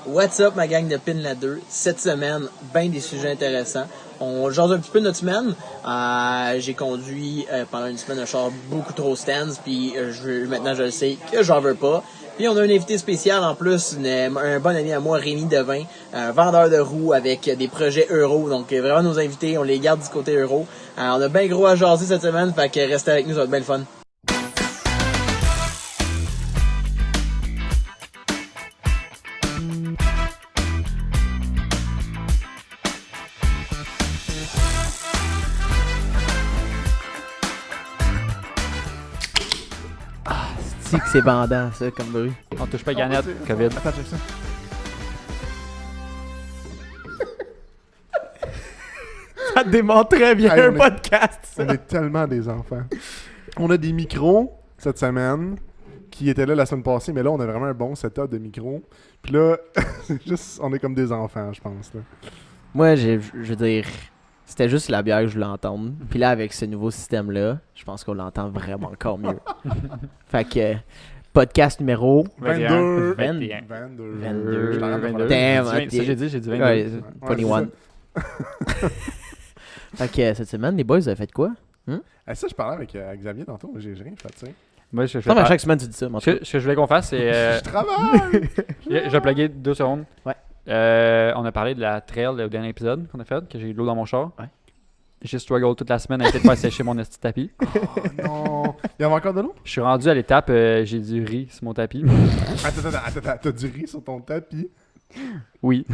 What's up, ma gang de Pin la 2? Cette semaine, ben des sujets intéressants. On jase un petit peu de notre semaine. J'ai conduit pendant une semaine un char beaucoup trop stands, puis maintenant je le sais que j'en veux pas. Puis on a un invité spécial en plus, un bon ami à moi, Rémi Devin, vendeur de roues avec des projets euro. Donc vraiment nos invités, on les garde du côté euro. On a bien gros à jaser cette semaine, fait que restez avec nous, ça va être bien le fun. Que c'est bandant, ça, comme bruit. On touche pas Ganette, COVID. Attends, check ça. Ça démontre très bien un podcast, ça. On est tellement des enfants. On a des micros cette semaine qui étaient là la semaine passée, mais là, on a vraiment un bon setup de micros. Puis là, juste, on est comme des enfants, je pense. Là. Moi, je veux dire, c'était juste la bière que je voulais entendre. Puis là, avec ce nouveau système-là, je pense qu'on l'entend vraiment encore mieux. Fait que, podcast numéro 22. 21. 22. Je t'en rappelle pas. Damn, Ça, j'ai dit 22. Ouais, Ouais, 21. Fait que cette semaine, les boys, vous avez fait quoi? Ça, je parlais avec Xavier tantôt, mais j'ai rien fait, tu sais. Moi, je Non, mais à chaque semaine, tu dis ça. Mais en tout cas. Ce que je voulais qu'on fasse, c'est. Je travaille! Je vais plugger 2 secondes. Ouais. On a parlé de la trail au dernier épisode qu'on a fait, que j'ai eu de l'eau dans mon char. Ouais. J'ai struggle toute la semaine à essayer de faire sécher mon esti de tapis. Oh non! Il y avait encore de l'eau? Je suis rendu à l'étape, j'ai du riz sur mon tapis. Attends, t'as du riz sur ton tapis? Oui.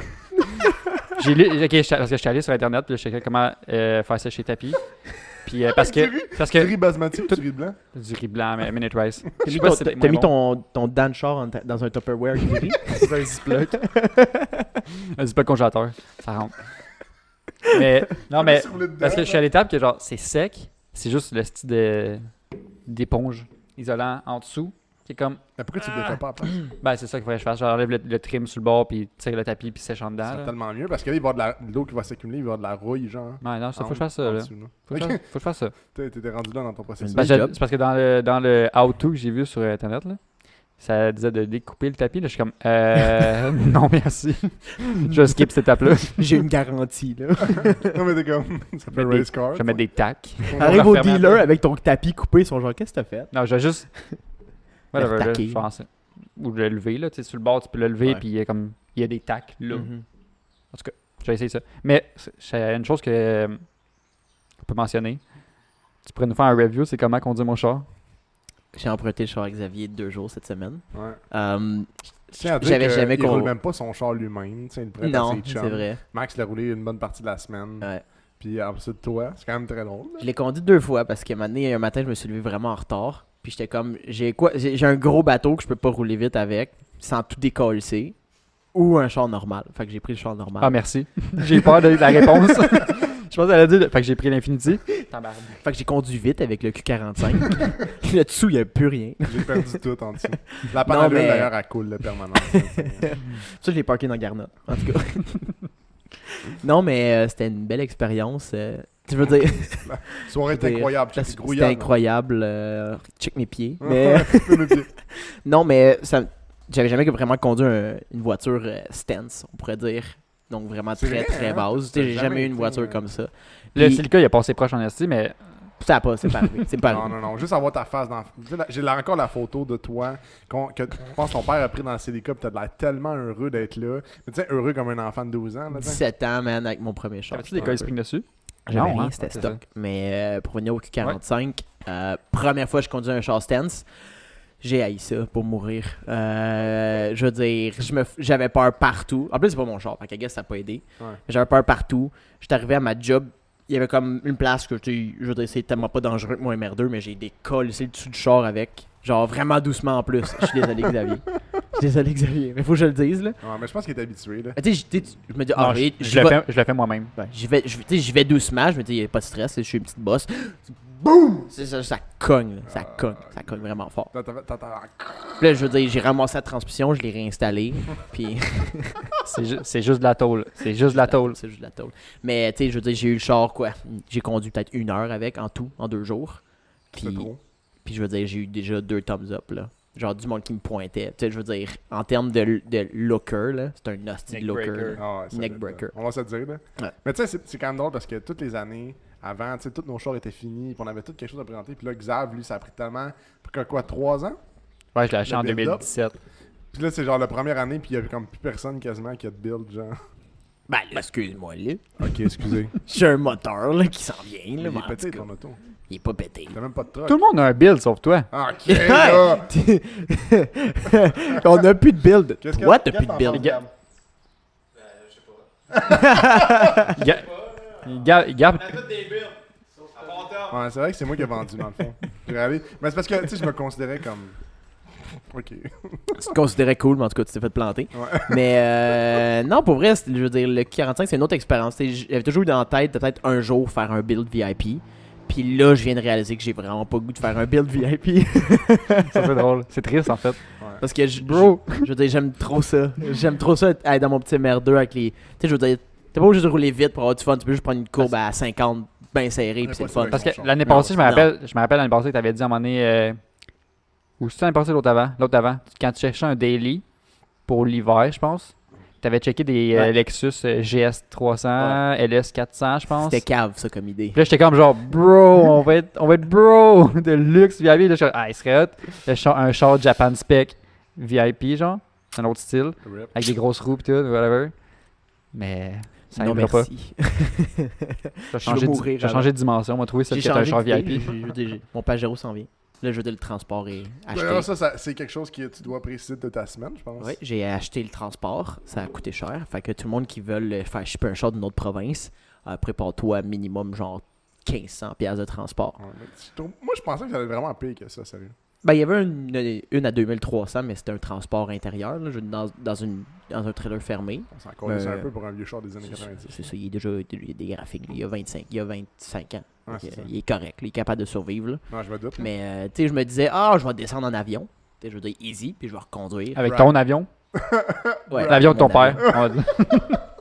J'ai lu, parce que je suis allé sur internet, puis je cherchais comment faire sécher le tapis. Puis parce que Du riz basmati ou du riz blanc? du riz blanc, mais minute rice. T'as mis ton dent de char dans un Tupperware qui rit? C'est un Ziploc. Un Ziploc congélateur, ça rentre. Mais non, mais parce que je suis à l'étape que genre c'est sec, c'est juste le style d'éponge isolant en dessous qui est comme. Mais pourquoi tu le défais pas après? Ben c'est ça qu'il faudrait que je fasse. J'enlève le trim sur le bord puis tire le tapis puis sèche en dedans. C'est Là. tellement mieux parce que là, il va y avoir de l'eau qui va s'accumuler, il va y avoir de la rouille, genre. Ouais, non, ça faut que je fasse ça là. Faut que je fasse ça. T'étais rendu là dans ton processus. Belle Ben, job. c'est parce que dans le how-to que j'ai vu sur internet là, ça disait de découper le tapis. Là, je suis comme non merci. Je skip cette étape là. J'ai une garantie, là. Non, mais t'es comme. Ça fait race car. Je vais mettre des tacs. Arrive au Fermé dealer après. avec ton tapis coupé, ils sont genre, qu'est-ce que t'as fait? Non, je vais juste. Whatever, là, taquer. je pense. Ou le lever, là. Tu sais, sur le bord, tu peux le lever, Ouais. puis il y a des tacs, là. Mhm. En tout cas, je vais essayer ça. Mais c'est une chose que on peut mentionner. Tu pourrais nous faire un review, c'est comment conduire mon char. J'ai emprunté le char à Xavier 2 jours cette semaine. Ouais. Euh, Je tiens à dire J'avais jamais qu'il roule qu'on- même pas son char lui-même. Tu sais, il le prête à non, ses c'est chums. vrai. Max l'a roulé une bonne partie de la semaine. Ouais. Puis ensuite, toi, c'est quand même très drôle. là. Je l'ai conduit 2 fois parce qu'un matin, je me suis levé vraiment en retard. Puis j'étais comme, j'ai un gros bateau que je peux pas rouler vite avec sans tout décoller. Ou un char normal. Fait que j'ai pris le char normal. Ah, merci. J'ai peur de la réponse. Je pense qu'elle a dit. Fait que j'ai pris l'Infinity. Fait que j'ai conduit vite avec le Q45. Là-dessous, il n'y a plus rien. J'ai perdu tout en dessous. La panne mais- d'ailleurs, elle coule de permanence. Ça, je l'ai parké dans Garnotte. En tout cas. Non, mais c'était une belle expérience. Tu veux dire, Soirée Je veux dire, incroyable. Check les c'était grouillards. incroyable. Check mes pieds. Mais Mes pieds. non, mais j'avais jamais vraiment conduit une voiture stance, on pourrait dire. Donc vraiment C'est très vrai, très hein? base. T'as J'ai jamais jamais eu une été, voiture comme ça. Le Puis- Silica, il a passé proche en esti, mais Ça a pas, c'est pas arrivé. C'est pas Non, arrivé. non, non. Juste avoir ta face dans. Tu sais, j'ai là encore la photo de toi que je pense que ton père a pris dans le Célica. Puis t'as l'air tellement heureux d'être là. Mais tu sais, heureux comme un enfant de 12 ans. Là, tu sais. 17 ans, man, avec mon premier char. avais-tu des gars qui spring dessus? J'avais Non, rien, hein, c'était c'est stock. Mais pour venir au Q45, première fois que je conduis un char stance, j'ai haï ça pour mourir. Je veux dire, j'avais peur partout. En plus, c'est pas mon char, fait que I guess ça n'a pas aidé. Ouais. J'avais peur partout. J'étais arrivé à ma job, il y avait comme une place que, tu sais, je veux dire, c'est tellement pas dangereux que moi, MR2, mais j'ai décollé le dessus du char avec. Genre vraiment doucement en plus. Je suis désolé, Xavier. Je suis désolé, Xavier. Mais faut que je le dise, là. Ouais, mais je pense qu'il est habitué. Là. Tu sais, je me dis, Non, oui, je le fais moi-même. ouais, j'y vais doucement, je me dis, il n'y a pas de stress, je suis une petite bosse. Boum! C'est ça, ça cogne, là. Ça cogne vraiment fort. Puis là, je veux dire, j'ai ramassé la transmission, je l'ai réinstallée, puis... C'est juste de la tôle. C'est juste de la tôle. C'est juste de la tôle. Mais, tu sais, je veux dire, j'ai eu le char, quoi. J'ai conduit peut-être 1 heure avec, en tout, en 2 jours. C'est Puis, trop. puis je veux dire, j'ai eu déjà 2 thumbs up, là. genre du monde qui me pointait. Tu sais, je veux dire, en termes de looker, là, c'est un nasty looker. Neckbreaker. Ah ouais, ça Neckbreaker. doit être, on va se le dire, là. Ouais. Mais tu sais, c'est quand même drôle parce que toutes les années avant, tu sais, tous nos chars étaient finis, puis on avait tout quelque chose à présenter. Puis là, Xav, lui, ça a pris tellement. Quoi, 3 ans? Ouais, je l'ai acheté Le en build-up. 2017. Puis là, c'est genre la première année, puis il y avait comme plus personne quasiment qui a de build, genre. Ben, là, excuse-moi, là. Ok, excusez. J'ai un moteur, là, qui s'en vient, Il là. est mais en pété tout cas, ton auto. il est pas pété. T'as même pas de truck. Tout le monde a un build sauf toi. Ah, ok, là. On a plus de build. Qu'est-ce que- Toi, t'as qu'est-ce plus de que t'en build. penses, Gab? Gab, Ouais, c'est vrai que c'est moi qui ai vendu, dans le fond. J'ai réalisé. Mais c'est parce que, tu sais, je me considérais comme. Ok. Tu te considérais cool, mais en tout cas, tu t'es fait planter. Ouais. Mais non, pour vrai, je veux dire, le 45, c'est une autre expérience. Tu sais, j'avais toujours eu dans la tête de peut-être un jour faire un build VIP. Puis là, je viens de réaliser que j'ai vraiment pas le goût de faire un build VIP. ça fait drôle. C'est triste en fait. Parce que, Bro. je veux dire, j'aime trop ça. J'aime trop ça être dans mon petit MR2 avec les. Tu sais, je veux dire, t'es pas obligé de rouler vite pour avoir du fun. Tu peux juste prendre une courbe à 50 bien serrée, On est puis c'est pas le fun. sûr. Parce que Bon, l'année non, passée, je non. me rappelle l'année passée que tu avais dit à un moment donné. Ou c'était l'année passée l'autre avant? L'autre avant. Quand tu cherchais un daily pour l'hiver, je pense. Tu avais checké des Ouais. Lexus GS300, LS400, je pense. C'était cave, ça, comme idée. Puis là, j'étais comme genre, bro, on va être bro de luxe VIP. Là, je suis ah, il serait hot. Un char Japan Spec VIP, genre. C'est un autre style. Rip. Avec des grosses roues pis tout, whatever. Mais ça non, n'arrivera pas. merci. J'ai changé, mourir j'ai avant. changé de dimension. On m'a trouvé ça qui était un char d'idée, VIP. Mon Pajero s'en vient. Là, je veux dire, le transport est acheté. D'ailleurs, ça, c'est quelque chose que tu dois préciser de ta semaine, je pense. Oui, j'ai acheté le transport. Ça a coûté cher. Fait que tout le monde qui veut faire shipper un char d'une autre province, prépare-toi minimum genre 1500$ de transport. Ouais, mais moi, je pensais que ça allait vraiment pire que ça, sérieux. Ben, il y avait une à 2300, mais c'était un transport intérieur, là, dans un trailer fermé. On s'en connaissait un peu pour un vieux char des années 90. C'est ça, il y a des graphiques. Là, il y a 25 ans. Ouais, Fait c'est que, ça. il est correct, il est capable de survivre. Là. Non, je me doute. Mais tu sais, je me disais, je vais descendre en avion. Tu sais, je veux dire easy, puis je vais reconduire. Avec ton avion. Ouais, L'avion de ton mon avion. père. on va dire.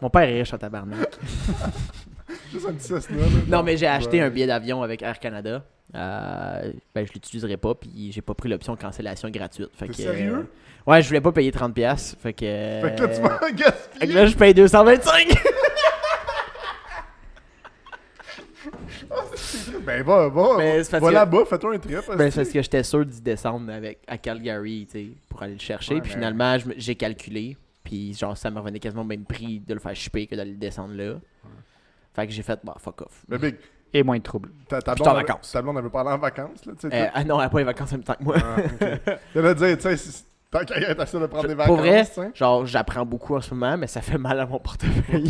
Mon père est riche en tabarnak. Juste un petit Cessna. Non, mais j'ai acheté un billet d'avion avec Air Canada. Ben, je l'utiliserai pas, puis j'ai pas pris l'option cancellation gratuite. Fait T'es que, sérieux? ouais, je voulais pas payer 30$. Fait que. Fait que là, tu m'as Fait que gaspillé. là, je paye 225$. Ben, va. Mais c'est parce Va que- là-bas, fais-toi un trip. Ben, c'est parce que j'étais sûr d'y descendre à Calgary, tu sais, pour aller le chercher. Ouais, Puis mais- finalement, j'ai calculé. Puis genre, ça me revenait quasiment au même prix de le faire shipper que d'aller le descendre là. Fait que j'ai fait, bah, fuck off. Mais Big, Et moins de troubles. ta Puis blonde, t'es en vacances. ta blonde, elle veut pas aller en vacances, là, tu sais. Ah non, elle a pas les vacances en même temps que moi. Ah, ok. Je veux dire, tu sais, tant qu'à être assez de prendre des vacances, Pour vrai, tu sais. genre, j'apprends beaucoup en ce moment, mais ça fait mal à mon portefeuille.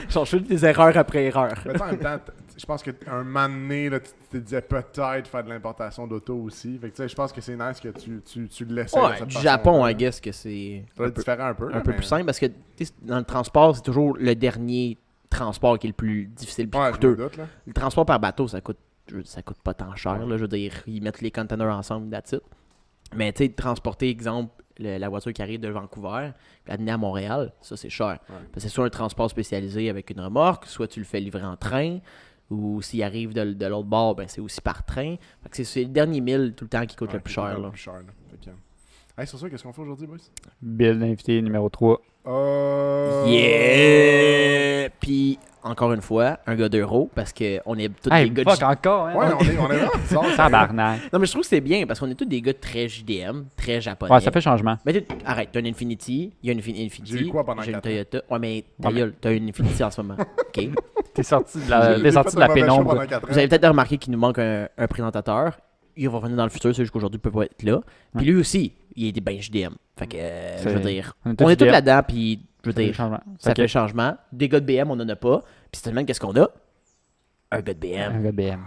Genre, je fais des erreurs après erreurs. Mais tu sais, en même temps, je pense qu'un moment donné, là, tu te disais peut-être faire de l'importation d'auto aussi. Fait que tu sais, je pense que c'est nice que tu le laisses. Ouais, du Japon, I guess que c'est Ça doit être différent un peu. un là, peu mais- plus simple parce que tu sais, dans le transport, c'est toujours le dernier transport qui est le plus difficile, le plus Ouais, je me coûteux. doute, là. Le transport par bateau, ça coûte pas tant cher. Là, je veux dire, ils mettent les containers ensemble, that's it. Mais tu sais, transporter, exemple, la voiture qui arrive de Vancouver, puis l'amener à Montréal, ça c'est cher. Parce que c'est soit un transport spécialisé avec une remorque, soit tu le fais livrer en train, ou s'il arrive de l'autre bord, ben c'est aussi par train. Fait que c'est le dernier 1000 tout le temps qui coûte Ouais, le plus qui coûte cher. le Là. plus cher, là. Fait que- Hey, sur ça, qu'est-ce qu'on fait aujourd'hui, boys? Bill invité numéro 3. Yeah! Puis, encore une fois, un gars d'euro, parce qu'on est tous Hey, des gars de fuck encore, hein? Ouais, on est vraiment bizarre. ça. Tabarnak. Non, mais je trouve que c'est bien, parce qu'on est tous des gars très JDM, très japonais. Ouais, ça fait changement. Mais arrête, t'as une Infinity, il y a une Infinity. J'ai eu quoi pendant j'ai une 4 ans? Toyota. Ouais, mais ta Ouais, mais- gueule, t'as une Infinity en ce moment. OK. T'es sorti de J'ai la, fait t'es sorti de la un mauvais show pénombre. pendant 4 ans. Vous avez peut-être remarqué qu'il nous manque un présentateur. Il va revenir dans le futur, c'est juste qu'aujourd'hui, il peut pas être là. Puis lui aussi, il est bien JDM. Fait que, je veux dire, On on est tous JDM. là-dedans, puis je veux Ça fait dire, changement. ça Fait fait que- changement. Des gars de BM, on en a pas. Puis c'est qu'est-ce qu'on a? Un gars de BM. Un gars BM.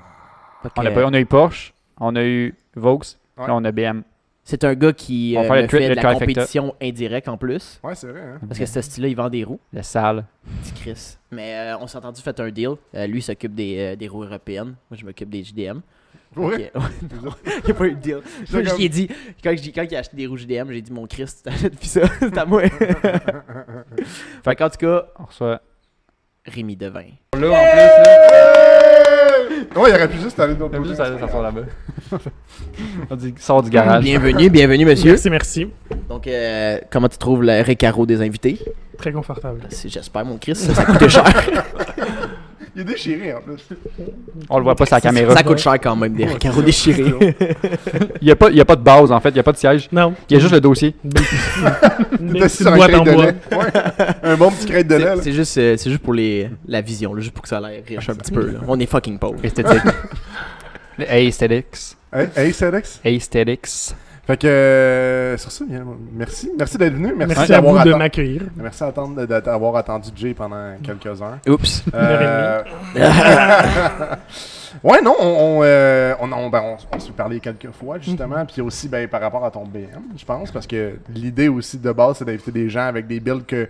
Fait que, On a eu Porsche, on a eu Vaux, Ouais. là on a BM. c'est un gars qui On va faire me le fait le de la trifecta. compétition indirecte en plus. Ouais, c'est vrai, hein. Parce que ce style-là, il vend des roues. Le sale. Petit Chris. Mais on s'est entendu faire un deal. Lui, il s'occupe des roues européennes. Moi, je m'occupe des JDM. Pour vrai? Ok, ouais, non, il n'y a pas eu de deal. Moi, comme- j'ai dit, quand il a acheté des roues JDM, j'ai dit, mon Chris, tu t'achètes puis ça, c'est à moi. Fait qu'en tout cas, On reçoit. Rémi Devin. Là en plus, là. Ouais, il aurait pu juste aller de l'autre Même côté. juste aller s'asseoir là-bas. On dit, sort du garage. Bienvenue, monsieur. Merci. Donc, comment tu trouves le récaro des invités? Très confortable. J'espère, mon Chris, ça coûte cher. Il est déchiré en plus. On le voit pas sur la caméra. Ça coûte cher quand même, des récaros déchirés. Il y a pas de base en fait, il y a pas de siège. Non. Il y a juste le dossier. Une T'es assis petite sur un boîte crête en de bois. lait. Ouais. Un bon petit crête de lait. là. C'est juste pour la vision, là, juste pour que ça a l'air riche un petit peu. Là. On est fucking pauvres. Esthétique. Le Aesthetics. Hey, Cedex. Aesthetics. Fait que, sur ça, bien, merci. Merci d'être venu. Merci à vous de m'accueillir. Merci d'avoir attendu Jay pendant quelques heures. Oups. Ouais, non, on s'est parlé quelques fois, justement. Puis aussi, ben, par rapport à ton BM, je pense. Parce que l'idée aussi de base, c'est d'inviter des gens avec des builds que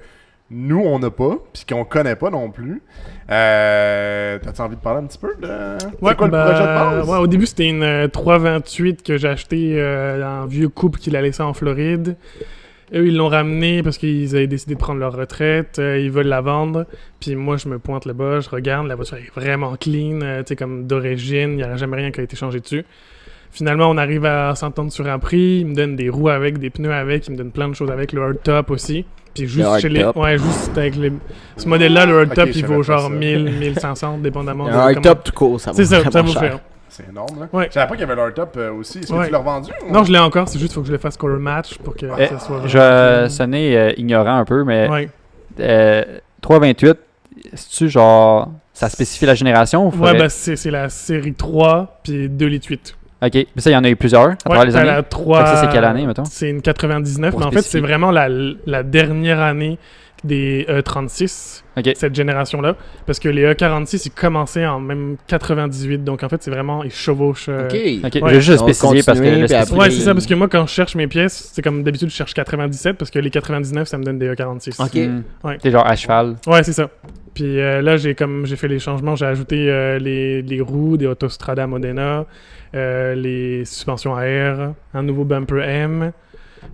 nous, on n'a pas. Puis qu'on connaît pas non plus. T'as-tu envie de parler un petit peu de. C'est quoi le projet de base? Ouais, au début, c'était une 328 que j'ai acheté en vieux couple qu'il a laissé en Floride. Eux, ils l'ont ramené parce qu'ils avaient décidé de prendre leur retraite. Ils veulent la vendre. Puis moi, je me pointe là-bas, je regarde. La voiture est vraiment clean, tu sais, comme d'origine. Il n'y a jamais rien qui a été changé dessus. Finalement, on arrive à s'entendre sur un prix. Ils me donnent des roues avec, des pneus avec. Ils me donnent plein de choses avec. Le hardtop aussi. Puis juste chez les... Ouais, juste avec les... Ce modèle-là, le hardtop, il vaut genre 1000, 1500, dépendamment. Un hardtop tout court, ça vaut C'est ça, vraiment ça vaut hein. cher. C'est énorme, là. Ouais. Je savais pas qu'il y avait l'hardtop aussi. Est-ce que Ouais. tu l'as revendu? Ou... Non, je l'ai encore. C'est juste qu'il faut que je le fasse color match pour que ça soit... Je sonnais ignorant un peu, mais Ouais. 328, c'est-tu genre. Ça spécifie la génération ou Ouais, faudrait- bah c'est la série 3, puis 2 litres 8. Ok, mais ça, il y en a eu plusieurs à travers les t'as années. la 3... Fait que ça, c'est quelle année, mettons? C'est une 99, Pour mais en fait, c'est spécifier. vraiment la dernière année des E36, Ok. cette génération-là. Parce que les E46, ils commençaient en même 98, donc en fait, c'est vraiment... Ils chevauchent... Ok. Ok, Ouais. je vais juste On va spécifier parce que continuer, le puis après- Ouais, c'est ça, parce que moi, quand je cherche mes pièces, c'est comme d'habitude, je cherche 97, parce que les 99, ça me donne des E46. Ok. Ouais. T'es genre à cheval. Ouais, c'est ça. Puis là, j'ai fait les changements, j'ai ajouté les roues des Autostrada Modena, les suspensions à air, un nouveau bumper M.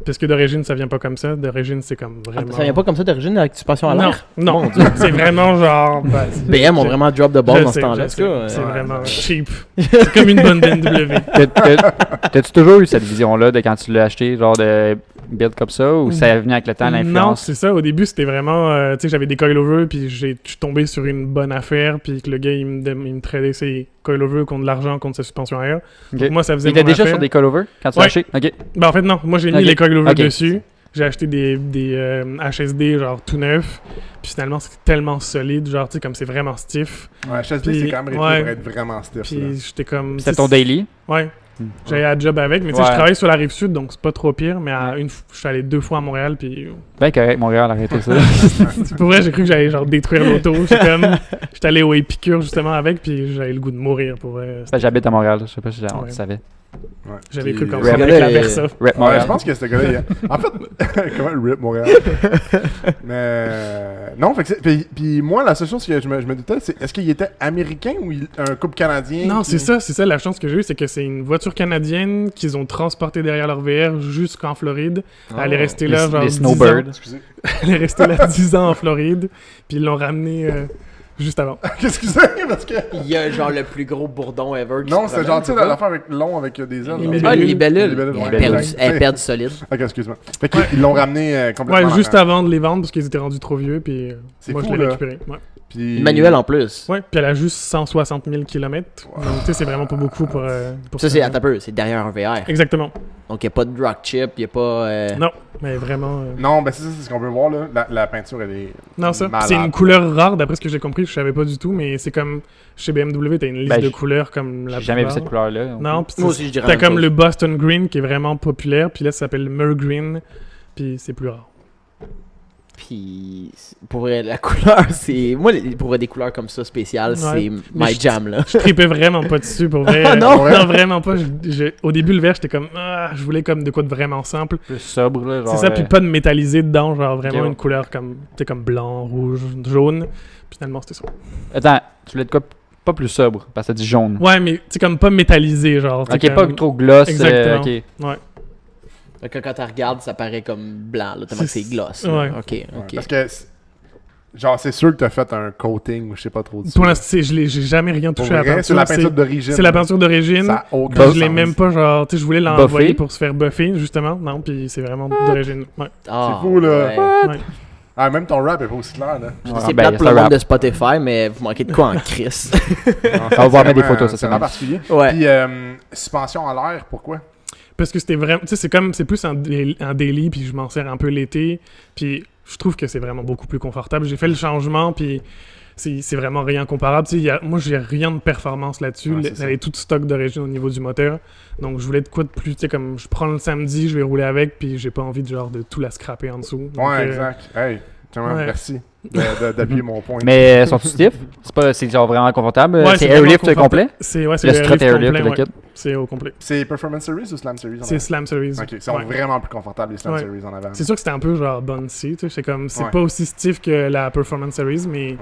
Parce que d'origine, ça vient pas comme ça. D'origine, c'est comme vraiment... Ça vient pas comme ça d'origine avec suspension à Non, l'air? non. Mon Dieu. C'est vraiment genre... bah, BM ont vraiment drop de ball je dans ce sais, temps-là. je sais. C'est Ouais. vraiment cheap. C'est comme une bonne BMW. T'as-tu toujours eu cette vision-là de quand tu l'as acheté, genre de build comme ça, ou ça est venu avec le temps, Non, l'influence? c'est ça. Au début, c'était vraiment... tu sais, j'avais des coilovers, puis je suis tombé sur une bonne affaire, puis que le gars, il me tradait ses coilovers contre de l'argent, contre sa suspension à air. Ok. Donc, moi, ça faisait Il était mon déjà affaire. sur des coilovers quand tu l'as Ouais. acheté? Ok. Ben, en fait, non. Moi, j'ai mis Ok. les coilovers Ok. dessus. J'ai acheté des HSD, genre tout neuf. Puis finalement, c'était tellement solide. Genre, tu sais, comme c'est vraiment stiff. Ouais, HSD, Puis- c'est quand même réputé ouais. pour être vraiment stiff. là. Puis j'étais comme... C'était ton daily? Ouais. Hmm. J'avais un job avec. Mais tu sais, Ouais. je travaille sur la rive sud, donc c'est pas trop pire. Mais je suis allé 2 fois à Montréal. Puis Ben correct, Montréal, arrêtez ça. pour vrai, j'ai cru que j'allais genre détruire l'auto. J'étais allé au Épicure justement avec. Puis j'avais le goût de mourir pour vrai. Ben, j'habite à Montréal, je sais pas si on Ouais. le savait. Ouais. J'avais Puis- cru comme Rap. ça avec la Versa. Rep Ouais, Montréal. je pense que ce gars-là, en fait, comment le RIP Montréal? Mais non, fait que puis moi, la seule chose que je me doutais, c'est est-ce qu'il était américain ou un couple canadien? Non, qui- c'est ça la chance que j'ai eue, c'est que c'est une voiture canadienne qu'ils ont transportée derrière leur VR jusqu'en Floride. Elle est restée là, genre Les 10 snowbirds. ans. Excusez. Elle est restée là 10 ans en Floride, puis ils l'ont ramenée juste avant. Excusez, parce que. Il y a genre le plus gros bourdon ever. qui Non, se c'est promène, gentil c'est pas? l'affaire avec long avec des ailes. Les genre. libellules. Ah, les libellules. Les libellules, ouais. Elle perd du solide. Ok, excuse-moi. Fait qu'ils l'ont ramené complètement. Ouais, juste dans- avant de les vendre parce qu'ils étaient rendus trop vieux, puis C'est moi fou, je l'ai là. récupéré. Ouais. Puis... Manuel en plus. Ouais, puis elle a juste 160 000 km. Donc tu sais, c'est vraiment pas beaucoup pour Ça, c'est, attends un peu, c'est derrière un VR. Exactement. Donc, il n'y a pas de rock chip, il n'y a pas. Non, mais vraiment. Non, ben c'est ça, c'est ce qu'on peut voir là. La peinture, elle est. Non, ça. malade. C'est une couleur rare, d'après ce que j'ai compris, je savais pas du tout, mais c'est comme chez BMW, t'as une liste Ben, de couleurs comme la J'ai jamais vu plupart. cette couleur-là. Non, puis Moi aussi, je dirais t'as la même comme chose. le Boston Green qui est vraiment populaire, puis là, ça s'appelle le Mer Green, puis c'est plus rare. Puis, pour vrai, la couleur, c'est. Moi, pour vrai, des couleurs comme ça spéciales, Ouais. c'est Mais my je- jam, là. Je tripais vraiment pas dessus, pour vrai. Ah, non? Non, vraiment pas. Au début, le vert, j'étais comme, je voulais comme de quoi de vraiment simple. Plus sobre, là. C'est ça, puis pas de métallisé dedans, genre vraiment Ok, ouais. une couleur comme, tu sais, comme blanc, rouge, jaune. Puis finalement, c'était ça. Attends, tu voulais de quoi pas plus sobre, parce que ça dit jaune. Ouais, mais tu sais, comme pas métallisé, genre. tu sais, Ok, pas comme- trop gloss. Exactement. Ok. Quand tu regardes, ça paraît comme blanc, là, tellement que c'est gloss. Ouais. là. Ok, ok. Parce que Genre, c'est sûr que t'as fait un coating ou je sais pas trop dessus. Pour l'instant, j'ai jamais rien Pour touché à la vrai, peinture. c'est la peinture d'origine. C'est la peinture d'origine. Ça a aucun Puis sens. je l'ai même pas, genre, tu sais, je voulais l'envoyer Buffé? pour se faire buffer, justement. Non, puis c'est vraiment d'origine. Ouais. Ah, C'est fou, là. ouais. Ouais. Ah, même ton rap est pas aussi clair, là. C'est ben, plate pour c'est le un monde rap. de Spotify, mais vous manquez de quoi en crise? On va voir mettre des photos, ça, c'est c'est vraiment nice. particulier. Ouais. Puis, suspension à l'air, pourquoi? Parce que c'était vraiment, tu sais, c'est plus un daily, puis je m'en sers un peu l'été, puis je trouve que c'est vraiment beaucoup plus confortable. J'ai fait le changement, puis c'est vraiment rien comparable. Tu sais, moi, j'ai rien de performance là-dessus. Ouais, c'est ça. Elle est toute stock d'origine au niveau du moteur. Donc, je voulais de quoi de plus, tu sais, comme je prends le samedi, je vais rouler avec, puis j'ai pas envie de tout la scraper en dessous. Donc, Ouais, exact. Hey, tiens, ouais. merci d'appuyer mon point. Mais sont-ils stiff? C'est genre vraiment confortable? Ouais, c'est vraiment airlift confortable. complet? C'est le Le strut airlift airlift, complet, le ouais. kit? C'est au complet. C'est Performance Series ou Slam Series? en C'est avant? Slam Series. Ok, ils sont Ouais. vraiment plus confortables, les Slam Ouais. Series en avant. C'est sûr que c'était un peu genre bouncy, tu sais, c'est Ouais. pas aussi stiff que la Performance Series, mais Ouais.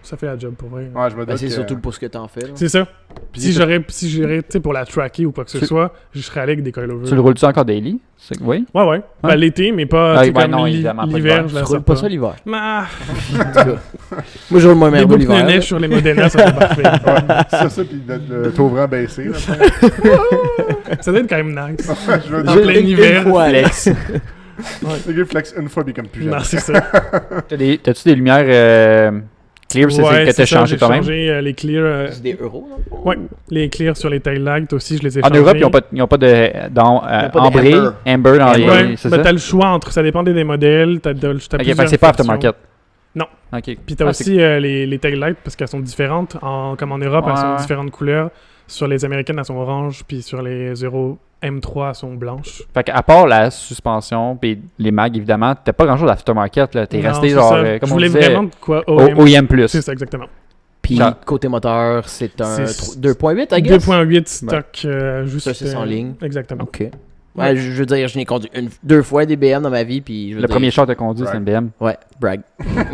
ça fait la job pour vrai. Ouais, je me Ben, doute c'est que- surtout pour ce que t'en fais. Là. C'est ça. Puis Si j'irais, tu sais, pour la tracker ou quoi que ce Tu- soit, je serais allé avec des coilovers. Tu le roules-tu encore daily? Oui? Ouais. Ben, l'été, mais pas, tu sais, Ouais, comme non, évidemment, pas l'hiver, l'hiver. je Tu la roules sors pas ça l'hiver. Ah, Moi, je roule moins les merdo boucles de l'hiver. neige sur les Modena, ça c'est parfait. Ouais, ça, puis le taux vraiment baissé. Là, Ça doit être quand même nice. je veux En dire, plein Une hiver. fois, Alex. le gars flex une fois, puis comme plus jamais. Non, c'est ça. T'as-tu des lumières clear Ouais, que c'est t'as ça, changé j'ai toi-même? changé les clears. C'est des euros, dans le fond? Ouais, les clears sur les taillights aussi, je les ai En changés. Europe, ils n'ont pas de ambré, amber dans les. Ouais, C'est ben, ça? t'as le choix entre, ça dépend des modèles, t'as Ok, fait plusieurs que c'est pas versions. aftermarket. Non. Ok. Puis t'as Ah, aussi les taillights parce qu'elles sont différentes. Comme en Europe, elles sont Ouais. différentes couleurs. Sur les américaines, elles sont oranges. Puis sur les Euro M3, elles sont blanches. Fait qu'à part la suspension puis les mags, évidemment, t'as pas grand-chose d'aftermarket, là. T'es Non, resté c'est genre, ça. comme Je on voulais disait, vraiment de quoi OEM+. C'est ça, exactement. Puis Ça- côté moteur, c'est un C'est- 2.8, I guess? 2.8 stock, juste... Ça, c'est en ligne. Exactement. Ok. Ouais, je veux dire, je n'ai conduit deux fois des BM dans ma vie, puis je veux Le dire- premier char que t'as conduit, c'est une BM. Ouais, brag.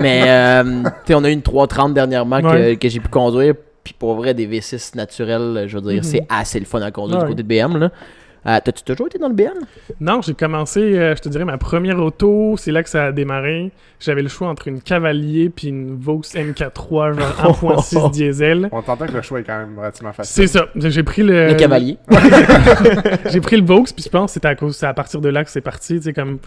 Mais, tu sais, on a eu une 330 dernièrement Ouais. que j'ai pu conduire, puis pour vrai, des V6 naturels, je veux dire, Mhm. c'est assez le fun à conduire Ouais. du côté de BM, là. T'as-tu toujours été dans le BM? Non, j'ai commencé, je te dirais, ma première auto, c'est là que ça a démarré. J'avais le choix entre une Cavalier puis une Vaux MK3, genre 1.6 diesel. On t'entend que le choix est quand même relativement facile. C'est ça. J'ai pris le... Le Cavalier. J'ai pris le Vaux, puis je pense que c'est à partir de là que c'est parti, tu sais, comme...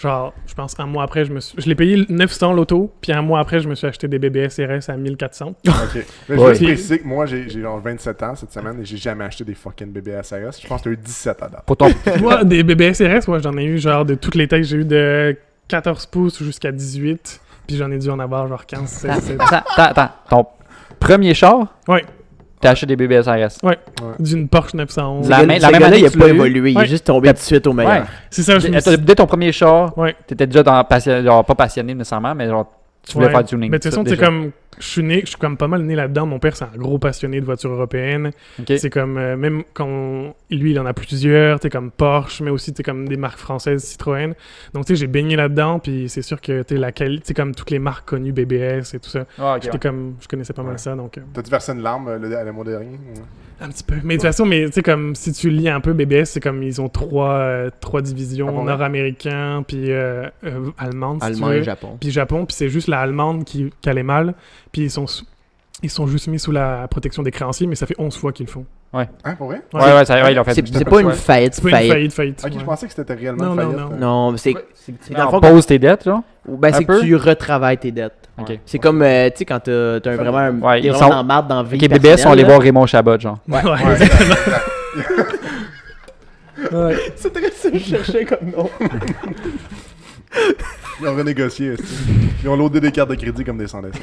Genre, je pense un mois après, je l'ai payé 900 l'auto, puis un mois après, je me suis acheté des BBS RS à 1400. Ok. Mais je Ouais. veux juste préciser que moi, j'ai genre 27 ans cette semaine et j'ai jamais acheté des fucking BBS RS. Je pense que t'as eu 17 à date. Pour ton... Moi, des BBS RS, moi, j'en ai eu genre de toutes les tailles. J'ai eu de 14 pouces jusqu'à 18, puis j'en ai dû en avoir genre 15, 16, 17. Attends. Ton premier char? Ouais. T'as acheté des BBS RS. D'une Porsche 911. La Ce même gars-là, année il a que tu pas l'as eu? évolué, il Ouais. est juste tombé tout de suite au meilleur. Ouais. C'est ça, je me suis... Dès ton premier char, Ouais. t'étais déjà genre pas passionné nécessairement, mais genre tu voulais Ouais. faire du tuning. Mais de toute ça, façon, c'est déjà. comme... Je suis comme pas mal né là-dedans. Mon père, c'est un gros passionné de voitures européennes. Ok. C'est comme... même quand... Lui, il en a plusieurs. T'es comme Porsche, mais aussi t'es comme des marques françaises, Citroën. Donc, tu sais, j'ai baigné là-dedans. Puis c'est sûr que t'es la qualité... C'est comme toutes les marques connues, BBS et tout ça. Ah, ok, J'étais ouais. comme... Je connaissais pas mal Ouais. ça, donc... T'as-tu versé une larme le mois dernier? Un petit peu. Mais de toute façon, tu sais, comme si tu lis un peu BBS, c'est comme ils ont trois divisions, Ah bon, ouais. nord-américain, puis allemande, si Allemand tu veux. et Japon. Puis Japon, puis c'est juste la allemande qui allait mal. Puis ils sont juste mis sous la protection des créanciers, mais ça fait 11 fois qu'ils le font. Hein, pour vrai? Ouais, ils l'ont fait. C'est pas une faillite, C'est pas une faillite. faillite. Ok, je ouais. pensais que c'était réellement Non, une non, faillite. non. là. Non, mais c'est dans le On fond, pose tes dettes, genre? ben, un c'est peu. que tu retravailles tes dettes. Ok. C'est comme, tu sais, quand t'as vraiment un... Ouais, t'es ils vraiment sont- dans la marde dans la vie Ok, BBS, on personnelle, les là. voit Raymond Chabot, genre. Ouais, Ouais, exactement. exact. Ouais. C'est très ça que je cherchais comme nom. Ils ont renégocié. est-ce. Ils ont loadé des cartes de crédit comme des sans-décès.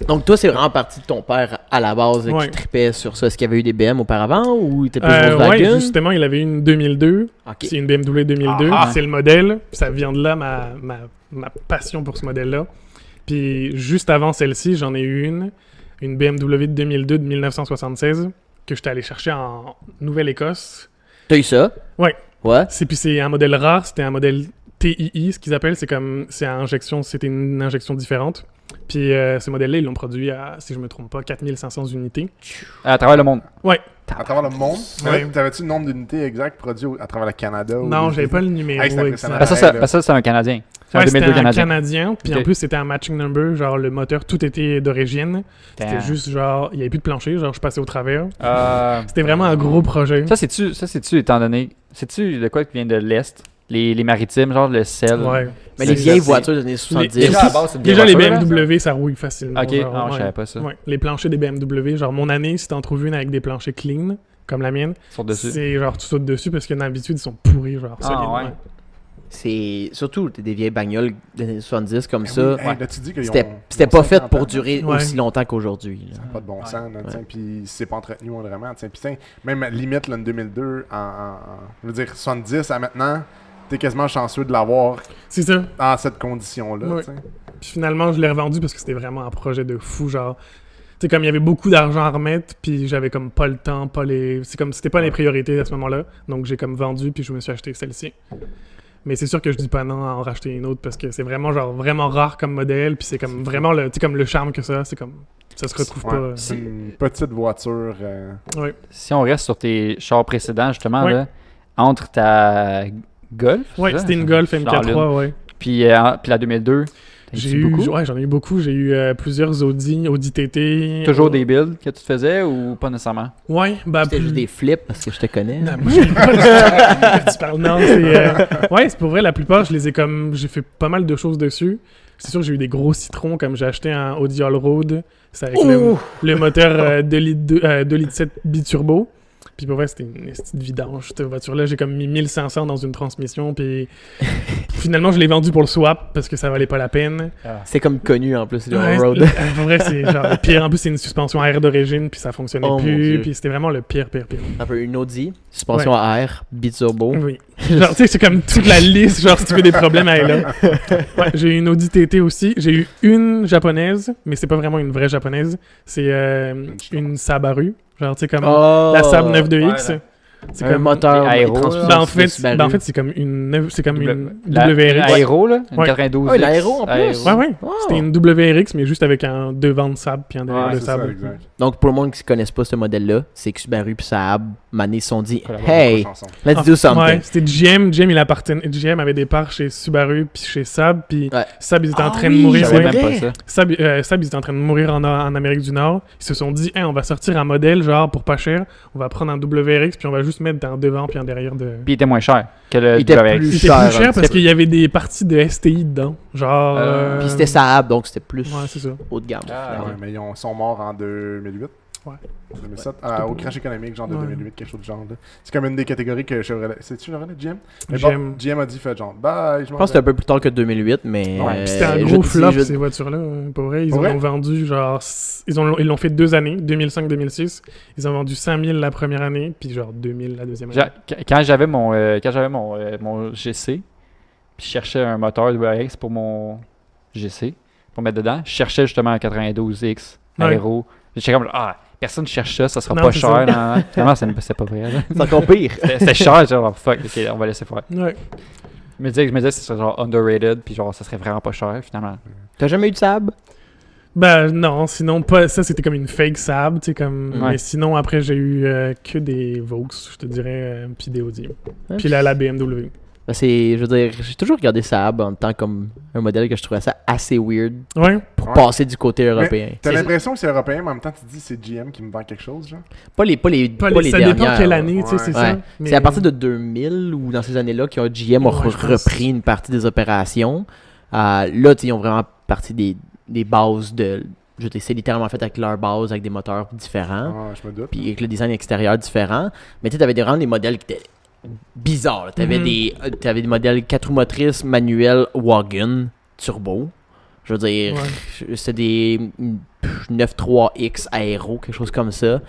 Donc, toi, c'est vraiment parti de ton père à la base Ouais. qui tripait sur ça. Est-ce qu'il y avait eu des BM auparavant ou il était plus Ouais, Volkswagen? justement, il avait une 2002. Ok. C'est une BMW 2002. Ah. C'est le modèle. Ça vient de là, ma passion pour ce modèle-là. Puis juste avant celle-ci, j'en ai eu une BMW de 2002 de 1976 que j'étais allé chercher en Nouvelle-Écosse. T'as eu ça? Ouais. Ouais. Puis c'est un modèle rare, c'était un modèle TII, ce qu'ils appellent, c'était une injection différente. Puis ce modèle-là, ils l'ont produit à, si je me trompe pas, 4500 unités. À travers le monde. Ouais. À travers le monde. Ouais. T'avais-tu le nombre d'unités exact produits à travers le Canada? Non, ou j'avais pas le numéro. Hey, c'était exact. impressionnant. Ça, c'est un Canadien. C'est un Ouais, c'était 2002 un Canadien. Canadien, puis Ok. en plus c'était un matching number, genre le moteur tout était d'origine. C'était juste genre, il n'y avait plus de plancher, genre je passais au travers. C'était vraiment un gros projet. Ça, c'est-tu, étant donné. C'est-tu de quoi qui vient de l'Est? Les maritimes, genre le sel. Ouais. Mais les C'est- vieilles c'est- voitures des années 70. Déjà, à la base, c'est une Déjà vieille les voiture, là, BMW, ça rouille facilement. Ok, genre, non, je ouais. savais pas ça. Ouais. Les planchers des BMW, genre mon année, si t'en trouves une avec des planchers clean, comme la mienne, Ils sont dessus. c'est genre tu sautes dessus parce que d'habitude ils sont pourris, genre Ah, solides. ouais. Ouais. C'est surtout des vieilles bagnoles des années 70 comme Oui, ça. hey, là, tu dis qu'ils C'était ont- c'était ils ont pas fait 50 pour ans. durer Ouais. aussi longtemps qu'aujourd'hui. là. Pas de bon sens, là, Ouais. t'sais, puis c'est pas entretenu vraiment. Puis t'sais, même limite, là, en 2002, je veux dire, 70 à maintenant, t'es quasiment chanceux de l'avoir C'est ça. dans cette condition-là. Ouais. t'sais. Puis finalement, je l'ai revendu parce que c'était vraiment un projet de fou, genre. Tu sais, comme il y avait beaucoup d'argent à remettre, puis j'avais comme pas le temps, pas les. C'est comme c'était pas les priorités à ce moment-là. Donc j'ai comme vendu, puis je me suis acheté celle-ci. Mais c'est sûr que je dis pas non à en racheter une autre parce que c'est vraiment genre vraiment rare comme modèle, puis c'est comme vraiment le, tu sais, comme le charme que ça, c'est comme ça se retrouve Ouais, pas. c'est une petite voiture. Ouais. Si on reste sur tes chars précédents, justement, Ouais. là, entre ta Golf, Ouais, c'est ça? c'était une Golf Genre l'une. MK3, ouais. Puis la 2002, J'ai eu, beaucoup? ouais, j'en ai eu beaucoup. J'ai eu plusieurs Audi TT. Toujours des builds que tu te faisais ou pas nécessairement? Ouais, bah C'était plus- juste des flips parce que je te connais. Non, moi, j'ai pas de- tu parles, non, c'est... Ouais, c'est pour vrai, la plupart, je les ai comme... J'ai fait pas mal de choses dessus. C'est sûr que j'ai eu des gros citrons, comme j'ai acheté un Audi Allroad. C'est avec le moteur 2 litres 7 biturbo. Puis pour vrai, c'était une petite vidange, cette voiture-là. J'ai comme mis 1500 dans une transmission, puis finalement, je l'ai vendu pour le swap, parce que ça valait pas la peine. C'est comme connu en plus, le Ouais, Allroad. pour vrai, c'est genre le pire. En plus, c'est une suspension à air d'origine, puis ça fonctionnait Oh, mon Dieu. plus, puis c'était vraiment le pire. Un peu une Audi, suspension à air, biturbo. Oui. Genre, tu sais, c'est comme toute la liste, genre, si tu veux des problèmes, elle est là. Ouais, j'ai eu une Audi TT aussi. J'ai eu une japonaise, mais c'est pas vraiment une vraie japonaise. C'est une Subaru. Genre, tu sais, comme Oh! la Saab 92X. Ouais, là. C'est Un comme... moteur et aéro, transmission Ben, en de fait, Subaru. ben, en fait c'est comme une La WRX. Aéro, là, une Ouais. 92. Ah, une Aéro en plus? Ouais, ouais. Oh! C'était une WRX, mais juste avec un devant de Saab puis un derrière Ouais, de c'est ça, Saab. exact. Donc, pour le monde qui ne connaisse pas ce modèle-là, c'est que Subaru et Saab, Mané se sont dit Collaborer Hey, Chanson. let's do something. Ouais, c'était GM. GM avait des parts chez Subaru puis chez Saab. Puis Ouais. Saab, ils étaient en Ah train de oui, Je mourir. savais c'est même vrai. pas ça. Saab, ils étaient en train de mourir en Amérique du Nord. Ils se sont dit, hey, on va sortir un modèle, genre, pour pas cher. On va prendre un WRX, puis on va juste mettre un devant puis un derrière de... Puis il était moins cher que le Il était WRX. plus Il était cher, plus cher hein. parce qu'il y avait des parties de STI dedans. Genre... Puis c'était Saab, donc c'était plus Ouais, c'est ça. haut de gamme. Ah, finalement. Ouais, mais ils sont morts en 2008. Ouais. 2007. Au crash économique, genre de Ouais. 2008, quelque chose de genre. Là. C'est comme une des catégories que Chevrolet. C'est-tu Chevrolet, GM? Mais GM. bon, GM a dit, fait genre, bye, Je pense que c'était un peu plus tard que 2008, mais... Ouais, Puis c'était un je gros dis- flop, je- ces voitures-là. Pour vrai, ils Pour en vrai? ont vendu, genre... Ils l'ont fait 2 années, 2005-2006. Ils ont vendu 5000 la première année, puis genre 2000 la deuxième année. Quand j'avais mon GC, puis je cherchais un moteur WRX pour mon GC, pour mettre dedans, je cherchais justement un 92X Ouais. Aéro. J'étais comme, personne cherche ça, ça sera Non, pas c'est cher. ça. Non. Finalement, c'est pas vrai. là. C'est encore pire. C'était cher, genre, fuck, ok, on va laisser faire. Ouais. Je me disais que ça serait genre underrated, puis genre, ça serait vraiment pas cher, finalement. T'as jamais eu de Saab? Ben non, sinon pas ça c'était comme une fake Saab, tu sais comme Ouais. mais sinon après j'ai eu que des Vaux, je te dirais puis des Audi. Puis la BMW. Ben, je veux dire, j'ai toujours regardé Saab en tant comme un modèle que je trouvais ça assez weird Ouais. pour Ouais. passer du côté européen. T'as C'est- l'impression que c'est européen, mais en même temps, tu te dis c'est GM qui me vend quelque chose, genre? Pas les ça dernières. dépend quelle année, tu sais, Ouais. c'est Ouais. ça. Mais- C'est à partir de 2000 ou dans ces années-là que GM a Ouais, je pense. repris une partie des opérations. Là, tu sais, ils ont vraiment parti des bases de... Je veux dire, c'est littéralement fait avec leur base, avec des moteurs différents. Ah, je me doute. Puis avec le design extérieur différent. Mais tu sais, t'avais vraiment des modèles qui étaient bizarres. là. T'avais Mhm. t'avais des modèles 4 roues motrices manuels wagon turbo. Je veux dire, Ouais. c'était des 93X aéro, quelque chose comme ça.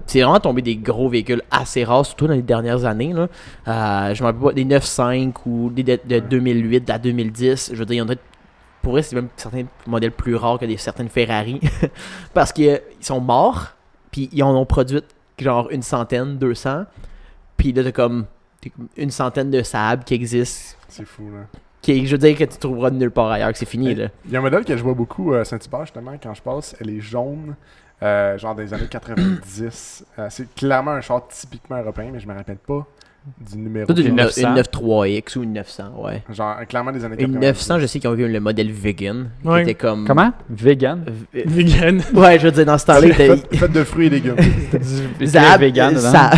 C'est vraiment tombé des gros véhicules assez rares, surtout dans les dernières années. Là. Je me rappelle pas, des 9.5 ou des de 2008 à 2010. Je veux dire, il y en a pour vrai, c'est même certains modèles plus rares que certaines Ferrari. Parce qu'ils sont morts, puis ils en ont produit genre 100, 200. Puis là, t'as comme une centaine de Saab qui existent. C'est fou, là. je veux dire que tu trouveras nulle part ailleurs, que c'est fini, là. Il y a un modèle que je vois beaucoup à Saint-Hubert, justement, quand je passe. Elle est jaune, genre des années 90. C'est clairement un char typiquement européen, mais je me rappelle pas du numéro. Peut-être une 900. 93X ou une 900, ouais. Genre, clairement des années Une 90. 900, je sais qu'ils ont eu le modèle vegan, qui Ouais. était comme... Comment? Vegan? Vegan. Ouais, je veux dire, dans ce temps-là, il était... Fait de fruits et légumes. Zab, vegan, Zab.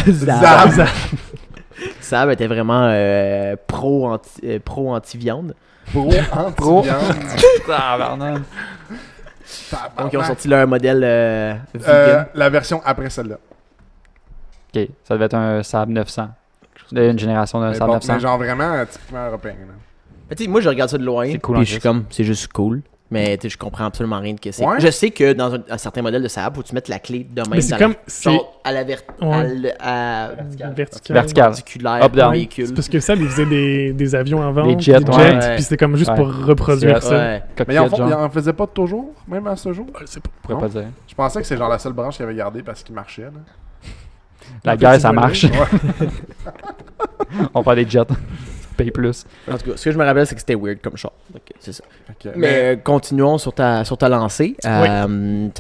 Zab était vraiment pro-anti-viande. Pro Pro. anti-viande. Tabarnak. Donc, ils ont sorti leur modèle vegan. La version après celle-là. Ok, ça devait être un Saab 900. Une génération d'un Mais Saab bon, 900. mais genre vraiment typiquement européen. Là. Mais tu sais, moi, je regarde ça de loin, C'est cool, puis en je suis plus. comme, c'est juste cool. Mais tu sais, je comprends absolument rien de ce que c'est. Ouais. Je sais que dans un certain modèle de Saab, faut que tu mettes la clé de même Mais c'est dans comme. la, C'est genre à la Ouais. verticale. Vertical. Perpendiculaire Up, down. au véhicule. C'est parce que ça, ils faisaient des avions avant. Des jets, ouais. Puis c'était comme juste Ouais. pour reproduire C'est ça. Ouais. Mais ils en, Cockpit, genre. en faisaient pas toujours, même à ce jour. Je sais pas. Je pourrais pas dire. Je pensais que c'est genre la seule branche qu'ils avaient gardée parce qu'il marchait. Là. La En fait, guerre, tu ça vois, marche. Ouais. On prend des jets. Paye plus. En tout cas, ce que je me rappelle, c'est que c'était weird comme char. Donc, c'est ça. Ok, Mais continuons sur ta lancée. Ça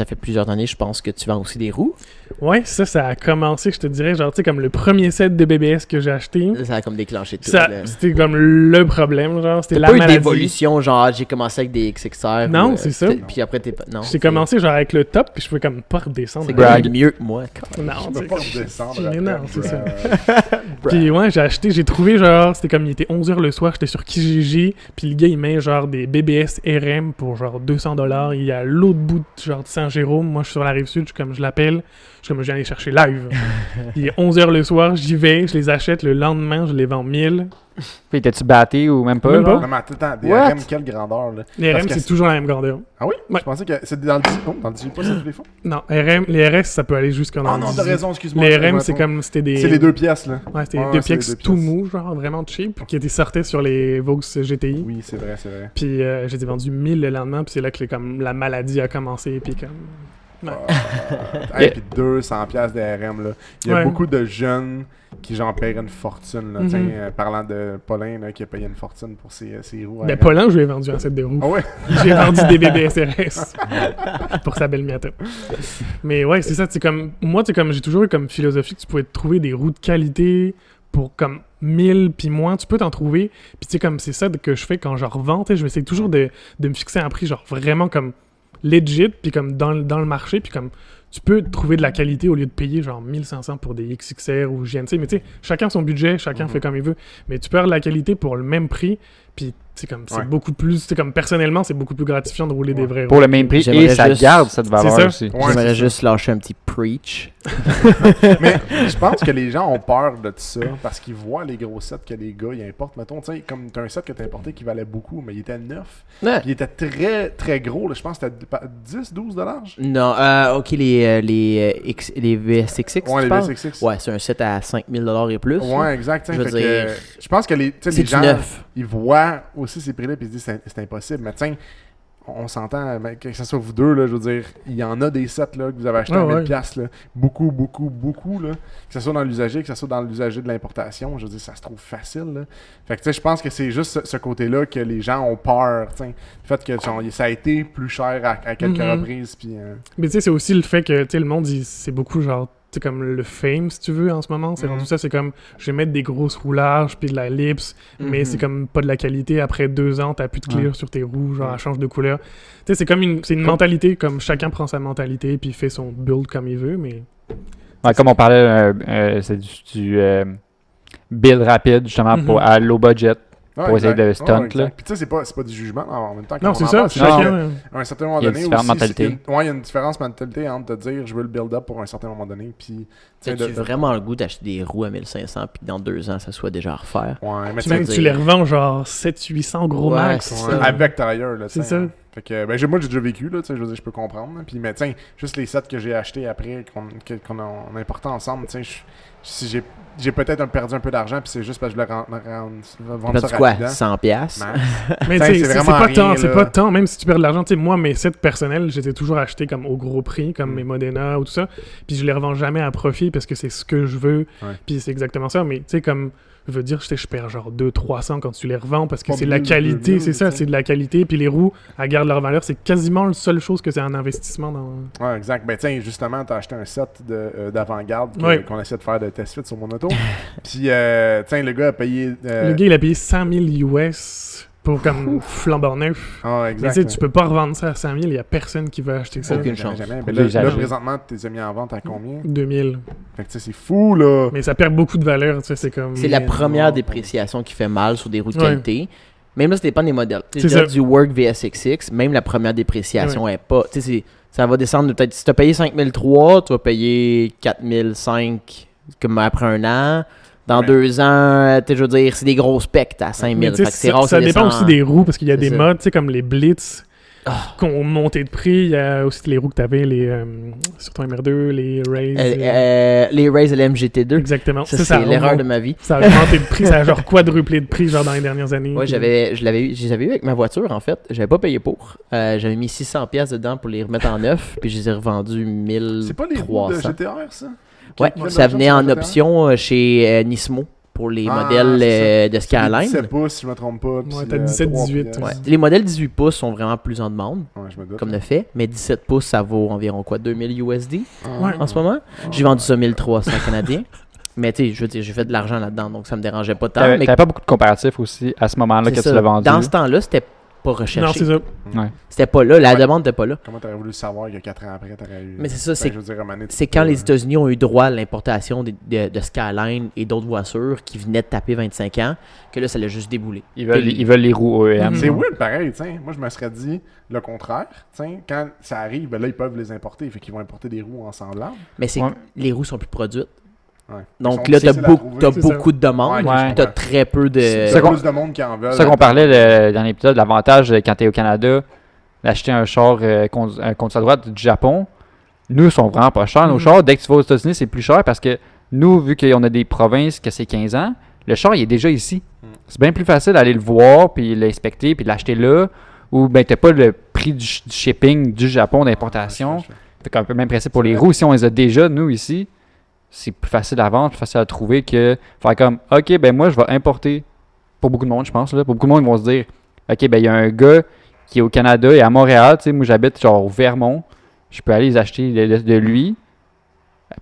fait plusieurs années, je pense que tu vends aussi des roues. Ouais, ça a commencé, je te dirais, genre, tu sais, comme le premier set de BBS que j'ai acheté. Ça a comme déclenché tout. Ça, là. c'était comme le problème, genre, c'était T'as la pas eu maladie. d'évolution, genre j'ai commencé avec des XXR. Non, ou, c'est ça. Puis après t'es pas. Non. J'ai commencé genre avec le top, puis je pouvais comme pas redescendre. C'est Brag. quand même mieux que moi. Non, je c'est peux pas comme- redescendre. Mais après, non, c'est ça. euh, Puis ouais, j'ai trouvé genre, c'était comme il était 11h le soir, j'étais sur Kijiji, puis le gars il met genre des BBS RM pour genre 200$, il est à l'autre bout de genre de Saint-Jérôme, moi je suis sur la rive sud, je l'appelle, je suis comme je viens aller chercher live. Il est 11h le soir, j'y vais, je les achète, le lendemain je les vends 1000. Puis étais-tu batté ou même pas? Même genre? pas. Non, mais attends, des What? RM, quelle grandeur là. Les Parce RM que c'est toujours la même grandeur. Ah oui? Ouais. Je pensais que c'était dans le 18. Oh, dans le 18 pas, c'est tous les fonds. Non, les RS ça peut aller jusqu'en Ah non, t'as raison, excuse-moi. Les RM excuse-moi, c'est attends. comme, c'était des... C'est les deux pièces là. Ouais, c'était Ouais, deux c'est les pièces deux tout pièces. mous, genre vraiment cheap, qui étaient sortis sur les Vogue GTI. Oui, c'est vrai, c'est vrai. Puis je les ai vendus 1000 le lendemain, puis c'est là que comme, la maladie a commencé, puis comme... Et puis 200$ des RM là. Il y a Ouais. beaucoup de jeunes qui j'en paieraient une fortune là. Mhm. Tiens, parlant de Paulin là, qui a payé une fortune pour ses roues. Ben, RM. Paulin, je lui ai vendu un set de roues. Ah ouais? J'ai vendu des bébés SRS pour sa belle Miata. Mais ouais, c'est ça, c'est comme... Moi, c'est comme j'ai toujours eu comme philosophie que tu pouvais trouver des roues de qualité pour comme 1000 puis moins, tu peux t'en trouver. Puis tu sais, comme c'est ça que je fais quand je revends, tu sais, je vais essayer toujours de me fixer un prix genre vraiment comme legit, puis comme dans le marché, puis comme tu peux trouver de la qualité au lieu de payer genre 1500 pour des XXR ou GNC, mais tu sais, chacun son budget, chacun fait comme il veut, mais tu peux avoir de la qualité pour le même prix, puis c'est comme c'est Ouais. beaucoup plus, c'est comme personnellement, c'est beaucoup plus gratifiant de rouler des vrais Pour le même prix J'aimerais et ça juste- garde cette valeur C'est ça. aussi. Ouais, J'aimerais c'est juste lâcher un petit preach. Mais je pense que les gens ont peur de ça parce qu'ils voient les gros sets que les gars ils importent. Mettons, tu sais, comme t'as un set que t'as importé qui valait beaucoup, mais il était neuf. Ouais. Puis il était très très gros. Là. Je pense que c'était 10-12$. Non, ok, les VSXX, Ouais, tu les parles? V66. Ouais, c'est un set à 5000$ et plus. là. Ouais, exact. Je veux Fait que, dire, je pense que les, tu sais, C'est les gens, neuf. ils voient aussi ces prix-là et ils se disent c'est impossible. Mais tiens, on s'entend, ben, que ce soit vous deux, là, je veux dire, il y en a des sets là, que vous avez achetés à Ouais, 1000$. Là. Beaucoup. Là. Que ce soit dans l'usager, que ce soit dans l'usager de l'importation, je veux dire, ça se trouve facile. Là. Fait que tu sais, je pense que c'est juste ce côté-là que les gens ont peur. T'sais. Le fait que genre, ça a été plus cher à quelques Mhm. reprises. Puis, Mais tu sais, c'est aussi le fait que, tu sais, le monde, c'est beaucoup genre, tu sais, comme le fame, si tu veux, en ce moment. C'est Mhm. rendu ça, c'est comme, je vais mettre des grosses roulages, puis de la lips, mais Mhm. c'est comme pas de la qualité. Après 2 ans, t'as plus de clear sur tes roues, genre, elle change de couleur. Tu sais, c'est comme c'est une mentalité, comme chacun prend sa mentalité, puis fait son build comme il veut, mais... Ouais, comme on parlait, c'est du build rapide, justement, pour, à low budget. Pour essayer de stunt, là. Puis tu sais, c'est pas du jugement en même temps. quand Non, on c'est en ça, parle, c'est juste chacun... qu'à un certain moment Il y a donné différentes aussi, mentalités. il y a une différence mentalité entre te dire je veux le build-up pour un certain moment donné. Puis, As-tu vraiment le goût d'acheter des roues à 1500 puis que dans 2 ans, ça soit déjà à refaire? Ouais, mais Puis même, tu les revends genre 700-800 gros Ouais, max. c'est Ouais, ça. avec tailleur, là, C'est t'sais, ça. hein. Fait que, ben, moi, j'ai déjà vécu, là, je veux dire, je peux comprendre. Là. Puis, mais tiens, juste les sets que j'ai achetés après, qu'on a importés ensemble, tu sais, si j'ai peut-être perdu un peu d'argent, puis c'est juste parce que je voulais vendre T'as ça dit quoi? rapidement. 100$? Max. Mais T'sais, tu sais, c'est c'est vraiment pas rien, tant, c'est là. pas tant, même si tu perds de l'argent, tu sais, moi, mes sets personnels, j'étais toujours acheté comme au gros prix, comme mes Modena ou tout ça, puis je les revends jamais à profit parce que c'est ce que je veux, Ouais. puis c'est exactement ça, mais tu sais, comme, veut dire je perds genre 200-300 quand tu les revends parce que Pas c'est de la 1000, qualité, 2000, c'est ça, tu sais. c'est de la qualité. Puis les roues, elles gardent leur valeur. C'est quasiment la seule chose que c'est un investissement dans. Ouais, exact. Ben, tiens, justement, t'as acheté un set d'avant-garde qu'on essaie de faire de test fit sur mon auto. Puis, tiens, le gars a payé. Le gars, il a payé 100 000 US pour comme flambant neuf. Ah, Mais exact. tu sais, tu peux pas revendre ça à 100 000, il y a personne qui veut acheter ça. Aucune Jamais, chance. jamais. Ben, Jamais. là, présentement, tu les as mis en vente à combien? 2000. Fait que, tu sais, c'est fou, là. Mais ça perd beaucoup de valeur, tu sais, c'est comme... C'est la Mais première non. dépréciation qui fait mal sur des roues de Ouais. qualité. Même là, ça dépend des modèles. Tu sais, C'est je dirais ça. du Work VSX6, même la première dépréciation est pas. Tu sais, ça va descendre de peut-être. Si tu as payé 5003, tu vas payer 4005 comme après un an. Dans Ouais. 2 ans, tu sais, je veux dire, c'est des gros specs à 5000. Mais tu sais, Fait que c'est rare ça que dépend descend- aussi des roues, parce qu'il y a C'est des ça. modes, tu sais, comme les Blitz, Ah. qui ont monté de prix. Il y a aussi les roues que tu avais, sur ton MR2, les Rays. Les Rays LMGT2. Exactement. Ça, Ça c'est a l'erreur remonté- de ma vie. Ça a augmenté de prix, ça a genre quadruplé de prix genre dans les dernières années. Ouais, Puis- je les avais eu avec ma voiture en fait. J'avais pas payé pour. J'avais mis 600 pièces dedans pour les remettre en neuf, puis je les ai revendus C'est pas les roues de 1300. GTR, ça? Ouais, Quelle ça version venait sur en GTR? option chez Nismo pour les Ah, modèles c'est de C'est des Skyline. 17 pouces, si je me trompe pas. puis, Ouais, t'as 17-18, 3 Ouais. pièces. Les modèles 18 pouces sont vraiment plus en demande, Ouais, je me doute. comme de fait, mais 17 pouces ça vaut environ quoi, 2000 USD Ah. Ouais. en ce moment. J'ai vendu ça 1300 canadiens. Mais tu sais, je veux dire, j'ai fait de l'argent là-dedans, donc ça me dérangeait pas tant. T'avais Mais pas beaucoup de comparatifs aussi à ce moment-là c'est que ça. tu l'as vendu. Dans ce temps-là, c'était pas Non, recherché. c'est ça. C'était pas là, la Ouais. demande était pas là. Comment t'aurais voulu savoir que 4 ans après, t'aurais eu. Mais c'est ça, c'est je veux dire, à un moment donné, C'est tu quand peux, les États-Unis ont eu droit à l'importation de Skyline et d'autres voitures qui venaient de taper 25 ans, que là, ça l'a juste déboulé. Ils veulent les roues OEM. Mhm. C'est weird pareil, tiens. Moi, je me serais dit le contraire. Tiens, quand ça arrive, ben là, ils peuvent les importer. Fait qu'ils vont importer des roues ensemblables. Mais c'est Ouais. les roues sont plus produites. Ouais. Donc Ils là, sont t'as difficiles à trouver. C'est ça. beaucoup de demandes. Ouais, T'as très peu de... Il y Ça a qu'on- plus de monde qui en veulent. C'est ça qu'on parlait dans l'épisode, l'avantage quand tu es au Canada d'acheter un char contre sa droite du Japon. Nous, ils sont vraiment pas chers, nos Mhm. chars. Dès que tu vas aux États-Unis, c'est plus cher parce que nous, vu qu'on a des provinces que c'est 15 ans, le char, il est déjà ici. C'est bien plus facile d'aller le voir, puis l'inspecter, puis de l'acheter là, ou ben t'as pas le prix du shipping du Japon d'importation. Fait qu'un peu le même principe pour les roues. Si on les a déjà, nous, ici, c'est plus facile à vendre, plus facile à trouver que faire comme, OK, ben moi, je vais importer. Pour beaucoup de monde, je pense. Là. Pour beaucoup de monde, ils vont se dire, OK, ben il y a un gars qui est au Canada et à Montréal. Tu sais, moi, j'habite genre au Vermont. Je peux aller les acheter de lui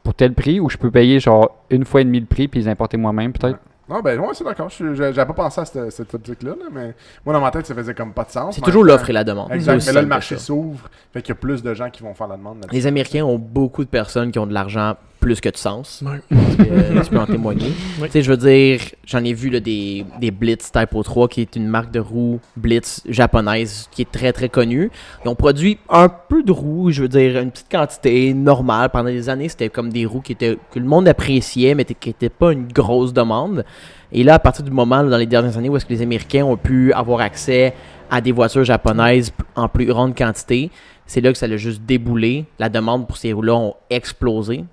pour tel prix, ou je peux payer genre 1,5 fois le prix puis les importer moi-même, peut-être. Non, ben, ouais, c'est d'accord. J'avais pas pensé à cette optique-là, là, mais moi, dans ma tête, ça faisait comme pas de sens. C'est mais toujours en même l'offre et la demande. temps- Exact, C'est mais là, aussi le marché simple que ça. s'ouvre. Fait qu'il y a plus de gens qui vont faire la demande là-dessus. Les Américains ont beaucoup de personnes qui ont de l'argent plus que de sens. Ouais. Tu peux en témoigner. Oui. Tu sais, je veux dire, j'en ai vu là, des Blitz Type 3 qui est une marque de roues Blitz japonaise qui est très très connue. Ils ont produit un peu de roues, je veux dire, une petite quantité normale. Pendant des années, c'était comme des roues que le monde appréciait, mais qui n'étaient pas une grosse demande. Et là, à partir du moment, là, dans les dernières années, où est-ce que les Américains ont pu avoir accès à des voitures japonaises en plus grande quantité, c'est là que ça l'a juste déboulé. La demande pour ces roues-là ont explosé.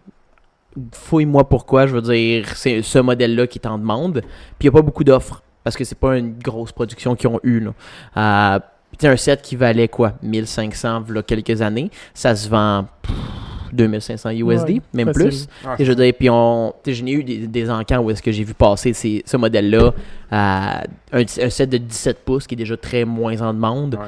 Fouille-moi pourquoi, je veux dire, c'est ce modèle-là qui est en demande. Puis il n'y a pas beaucoup d'offres, parce que c'est pas une grosse production qu'ils ont eue. Là. Tu sais, un set qui valait quoi, 1500 il y a quelques années, ça se vend 2500 USD, Ouais, même facile. plus. Ah, Et je veux dire, puis je n'ai eu des encans où est-ce que j'ai vu passer ce modèle-là, un set de 17 pouces qui est déjà très moins en demande,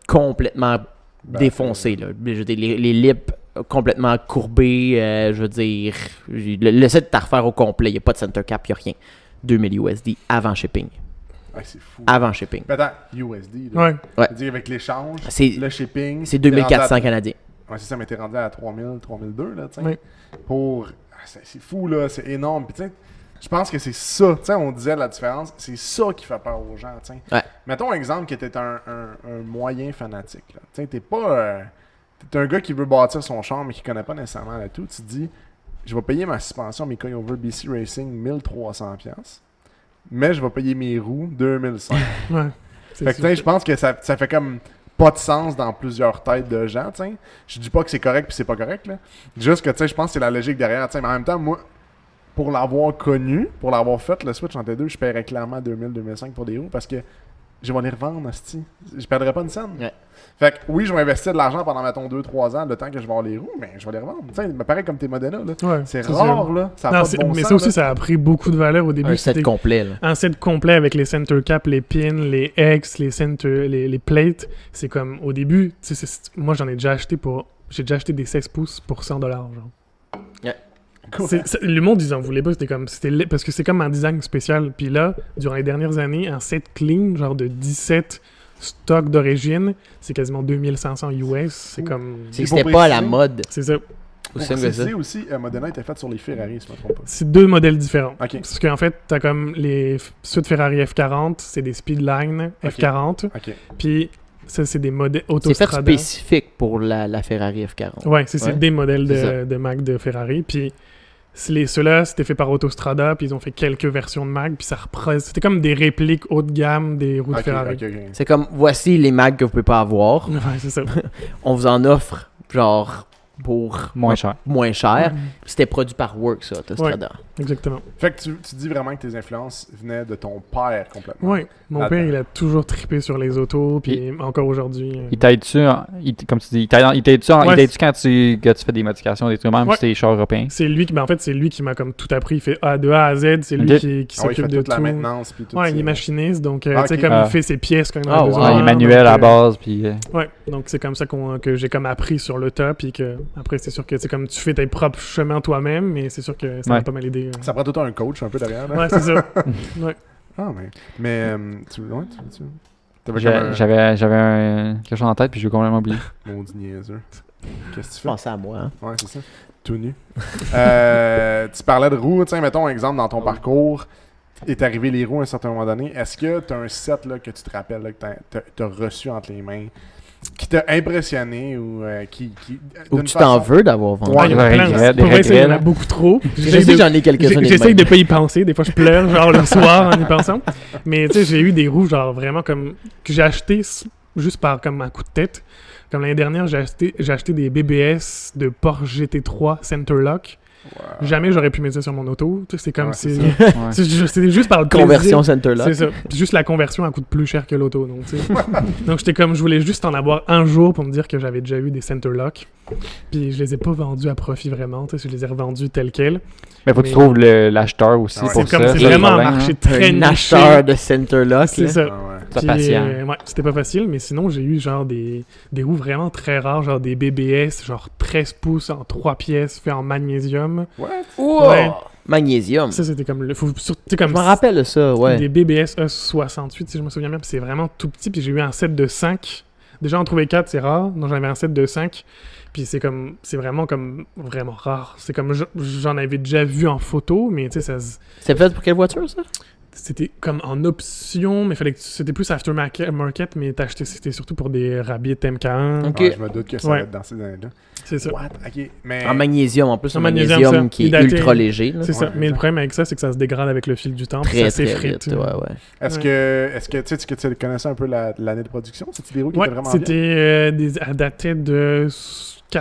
complètement défoncé. Là. Je veux dire, les lips complètement courbés, je veux dire, le set est à refaire au complet, il n'y a pas de center cap, il n'y a rien. 2000 USD avant shipping. c'est fou. Avant shipping. Mais attends, USD. Là. Ouais. Ouais. C'est-à-dire avec l'échange, C'est le shipping. c'est t'es 2400 rendu à- canadiens. Ouais, c'est ça, mais t'es rendu à 3000, 3002, là, tu sais. Oui. Pour. C'est fou, là, c'est énorme. Puis, tu sais, je pense que c'est ça. Tu sais, on disait la différence, c'est ça qui fait peur aux gens, tu sais. Ouais. Mettons un exemple que t'es un moyen fanatique, là. Tu sais, t'es pas. T'es un gars qui veut bâtir son char, mais qui connaît pas nécessairement là tout. Tu te dis, je vais payer ma suspension, mes coils over BC Racing, 1300$. Mais je vais payer mes roues, 2005$. Ouais. C'est Fait que, tu sais, je pense que ça fait comme pas de sens dans plusieurs têtes de gens, tu sais. Je dis pas que c'est correct puis c'est pas correct, là. Juste que, tu sais, je pense que c'est la logique derrière, tu sais. Mais en même temps, moi, pour l'avoir connu, pour l'avoir fait, le Switch entre les deux, je paierais clairement 2000-2005 pour des roues parce que je vais les revendre, hostie. Je perdrai pas une scène. Ouais. Fait que oui, je vais investir de l'argent pendant, mettons, 2-3 ans, le temps que je vais avoir les roues, mais je vais les revendre. Tu sais, pareil comme tes Modena, là. Ouais, C'est sûr. rare, là. Ça a Non, pas de bon mais sens, ça aussi, là. ça a pris beaucoup de valeur au début. Un set C'était complet, là. un set complet avec les center caps, les pins, les X, les plates. C'est comme, au début, tu sais, moi, j'en ai déjà acheté j'ai déjà acheté des 16 pouces pour $100, genre. Cool. Le monde, ils en voulaient pas. Parce que c'est comme un design spécial. Puis là, durant les dernières années, un set clean, genre de 17 stocks d'origine, c'est quasiment 2500 US. C'est comme. C'est que Pour c'était pas à la préciser- mode. C'est ça. Pour Aussi simple que ça. préciser aussi, Modena était faite sur les Ferrari, si je me trompe pas. C'est deux modèles différents. Ok. Parce qu'en fait, t'as comme ceux de Ferrari F40, c'est des Speedline Ok. F40. Ok. Puis ça, c'est des modèles C'est fait Autostrada. spécifique pour la Ferrari F40. Ouais, c'est Ouais. des modèles C'est ça. de Mag de Ferrari. Puis ceux-là, c'était fait par Autostrada, puis ils ont fait quelques versions de Mag, puis c'était comme des répliques haut de gamme des roues de Ok, Ferrari. ok. C'est comme, voici les mags que vous pouvez pas avoir. Ouais, c'est ça. On vous en offre, genre, pour Moins cher. moins cher. Puis c'était produit par Works, ça, Autostrada. Exactement. Fait que tu dis vraiment que tes influences venaient de ton père complètement. Ouais, mon Là-dedans. père, il a toujours trippé sur les autos, puis encore aujourd'hui. Il t'aide-tu, comme tu dis, il t'aide-tu Ouais, quand tu fais des modifications, des trucs même, Ouais. si c'est les chars européens. C'est lui qui, en fait, c'est lui qui m'a comme tout appris. Il fait de A à Z, c'est lui Ok. qui Ah ouais, il s'occupe fait de toute la tout. maintenance puis tout Ouais, ça. il est machiniste, donc Ah, tu sais, ok. comme Ah. il fait ses pièces quand il en Ah, a ouais. besoin. il est donc, manuel à la base, puis Ouais, donc c'est comme ça que j'ai comme appris sur le tas, puis que après c'est sûr que c'est comme tu fais tes propres chemins toi-même, mais c'est sûr que ça m'a Ouais. pas mal aidé. Ça prend tout le temps un coach un peu derrière. Là. Ouais, c'est ça. Ouais. Ah, mais t'avais comme un j'avais quelque chose en tête, puis j'ai complètement oublié. maudit niaiseux. Qu'est-ce que tu fais? Pensez à moi, hein. Ouais, c'est ça. Tout nu. Tu parlais de roues, tiens, mettons un exemple dans ton parcours. Est arrivé les roues à un certain moment donné. Est-ce que tu as un set là, que tu te rappelles là, que tu as reçu entre les mains qui t'a impressionné ou qui Ou d'une tu t'en façon- veux d'avoir vendu. Ah, il y en a des plein. regrets, Pour vrai, des ça, il y en a regrets, là. beaucoup trop. Je sais que j'en ai quelques-uns. des J'essaye de mêmes. pas y penser. Des fois, je pleure, genre le soir en y pensant. Mais tu sais, j'ai eu des roues, genre vraiment comme. Que j'ai acheté juste par comme un coup de tête. Comme l'année dernière, j'ai acheté des BBS de Porsche GT3 Centerlock. Wow. Jamais j'aurais pu mettre ça sur mon auto. Tu sais, c'est comme Ouais, si. c'est Ouais. C'est juste par le plaisir. Conversion Centerlock. C'est ça. Puis juste la conversion, elle coûte plus cher que l'auto. Donc, tu sais. Donc, j'étais comme, je voulais juste en avoir un jour pour me dire que j'avais déjà eu des Centerlock. Puis, je les ai pas vendus à profit vraiment. Tu sais, je les ai revendus tels quels. Mais faut que Mais- tu trouves l'acheteur aussi Ouais. pour C'est comme, ça. c'est le vraiment un problème, marché hein. très Un niché. acheteur de Centerlock. C'est là. ça. Ah, ouais. Sois Puis, patient. ouais, c'était pas facile, mais sinon, j'ai eu genre des roues vraiment très rares, genre des BBS, genre 13 pouces en 3 pièces, fait en magnésium. What? Ouais. Magnésium. Ça, c'était comme tu sais, comme Je me rappelle de ça, ouais. des BBS E68, si je me souviens bien, puis c'est vraiment tout petit, puis j'ai eu un set de 5. Déjà, en trouver 4, c'est rare, donc j'en avais un set de 5, puis c'est vraiment rare. C'est comme, j'en avais déjà vu en photo, mais tu sais, C'est fait pour quelle voiture, ça? c'était comme en option, mais c'était plus aftermarket, mais c'était surtout pour des rabais TMK1, Ok. Ouais, je me doute que ça Ouais. va être dans ces années-là. c'est ça. What? Ok. Mais. En magnésium, en plus, En un magnésium, magnésium ça. qui Il est datait- ultra léger. Là. C'est ça, Ouais, mais le exact. problème avec ça, c'est que ça se dégrade avec le fil du temps, puis Très, ça très s'effrite. vite. Ouais, ouais. Est-ce que tu connaissais un peu l'année de production? C'était des roues qui Ouais, étaient vraiment bien? c'était elle datait de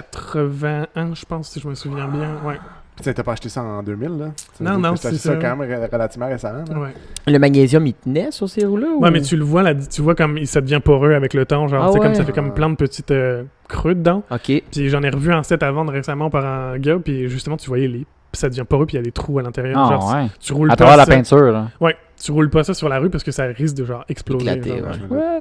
81, je pense, si je me souviens bien. Ouais. Puis t'as pas acheté ça en 2000, là? Ça veut Non, dire non, que t'as c'est acheté ça ça. quand même relativement récemment. là. Ouais. Le magnésium, il tenait sur ces roues-là? Ouais, ou- mais tu le vois, là, tu vois comme ça devient poreux avec le temps. Genre, Ah tu sais, comme ouais? ça fait comme plein de petites creux dedans. Ok. Puis j'en ai revu un set à vendre récemment par un gars, puis justement, tu voyais ça devient poreux, puis il y a des trous à l'intérieur. Ah, genre, ouais. tu roules À pas travers la ça. peinture, là. Ouais, tu roules pas ça sur la rue parce que ça risque de genre exploser. Éclater, genre. ouais. Je me doute. What?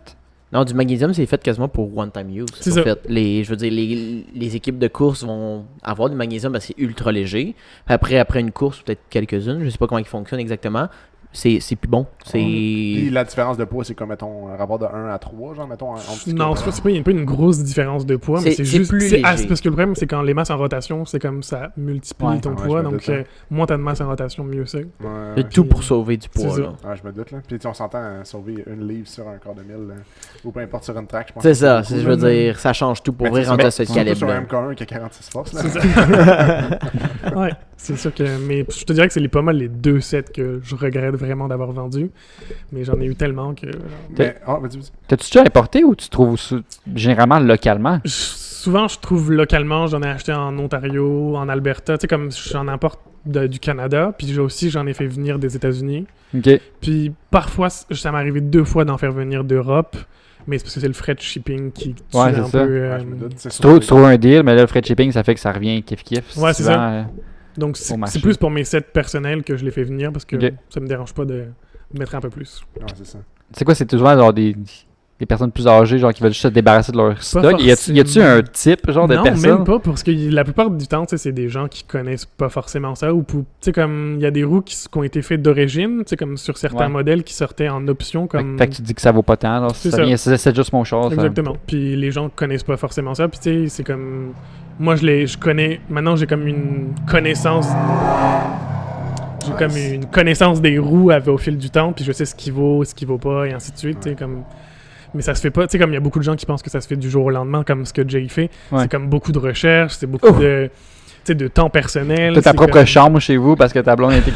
Non, du magnésium, c'est fait quasiment pour one-time use. C'est En ça. fait, je veux dire, les équipes de course vont avoir du magnésium parce que c'est ultra léger. Puis après une course, peut-être quelques-unes, je sais pas comment ils fonctionnent exactement, c'est plus bon. Puis C'est... la différence de poids, c'est comme, mettons, un rapport de 1 à 3, genre, mettons, en petit Non, il n'y a pas une grosse différence de poids, mais C'est c'est juste. plus c'est léger. parce que le problème, c'est quand les masses en rotation, c'est comme ça multiplie Ouais. ton Ah ouais, poids. je me Donc, doute, moins t'as de masse en rotation, mieux c'est. de tout pour sauver du C'est poids. ça. là. Ouais, je me doute, là. Puis tu sais, on s'entend à sauver une livre sur un quart de mille, ou peu importe sur une track, je pense. C'est que ça, beaucoup, je là. veux dire, ça change tout pour Mais vrai c'est rentrer ça, à ce surtout sur un calibre-là. MK1 qui a 46 forces, là. C'est ça. Ouais, c'est sûr que. Mais je te dirais que c'est pas mal les 2 sets que je regrette vraiment d'avoir vendus. Mais j'en ai eu tellement que. Mais, vas-y. T'as-tu déjà importé ou tu trouves généralement localement? Souvent, je trouve localement, j'en ai acheté en Ontario, en Alberta. Tu sais, comme j'en importe du Canada, puis j'en ai fait venir des États-Unis. OK. Puis parfois, ça m'est arrivé 2 fois d'en faire venir d'Europe, mais c'est parce que c'est le fret de shipping qui tue Ouais, un c'est peu. ça. Ouais, je me doute, c'est Tu sûr. trouves un deal, mais là, le frais de shipping, ça fait que ça revient kiff-kiff. Ouais, c'est souvent, ça. Donc au marché. c'est plus pour mes sets personnels que je les fais venir parce que Ok. ça me dérange pas de mettre un peu plus. Ouais, c'est ça. C'est quoi, c'est toujours genre des personnes plus âgées, genre qui veulent juste se débarrasser de leur stock? Y a-tu forcément. un type, genre, de Non, personne? même pas, parce que la plupart du temps, tu sais, c'est des gens qui connaissent pas forcément ça. Ou, tu sais, comme il y a des roues qui ont été faites d'origine, tu sais, comme sur certains Ouais. modèles qui sortaient en option. Comme... Fait que tu dis que ça vaut pas tant, alors C'est ça ça. vient, c'est juste mon char, ça. Exactement. Puis les gens connaissent pas forcément ça. Puis tu sais, c'est comme. Moi, je connais. Maintenant, j'ai comme une connaissance. J'ai comme une connaissance des roues au fil du temps. Puis je sais ce qui vaut pas, et ainsi de suite. Tu sais, comme. Mais ça se fait pas, tu sais, comme il y a beaucoup de gens qui pensent que ça se fait du jour au lendemain, comme ce que Jay fait. Ouais. C'est comme beaucoup de recherche, c'est beaucoup de, tu sais, de temps personnel. T'as ta c'est propre comme- chambre chez vous parce que ta blonde était...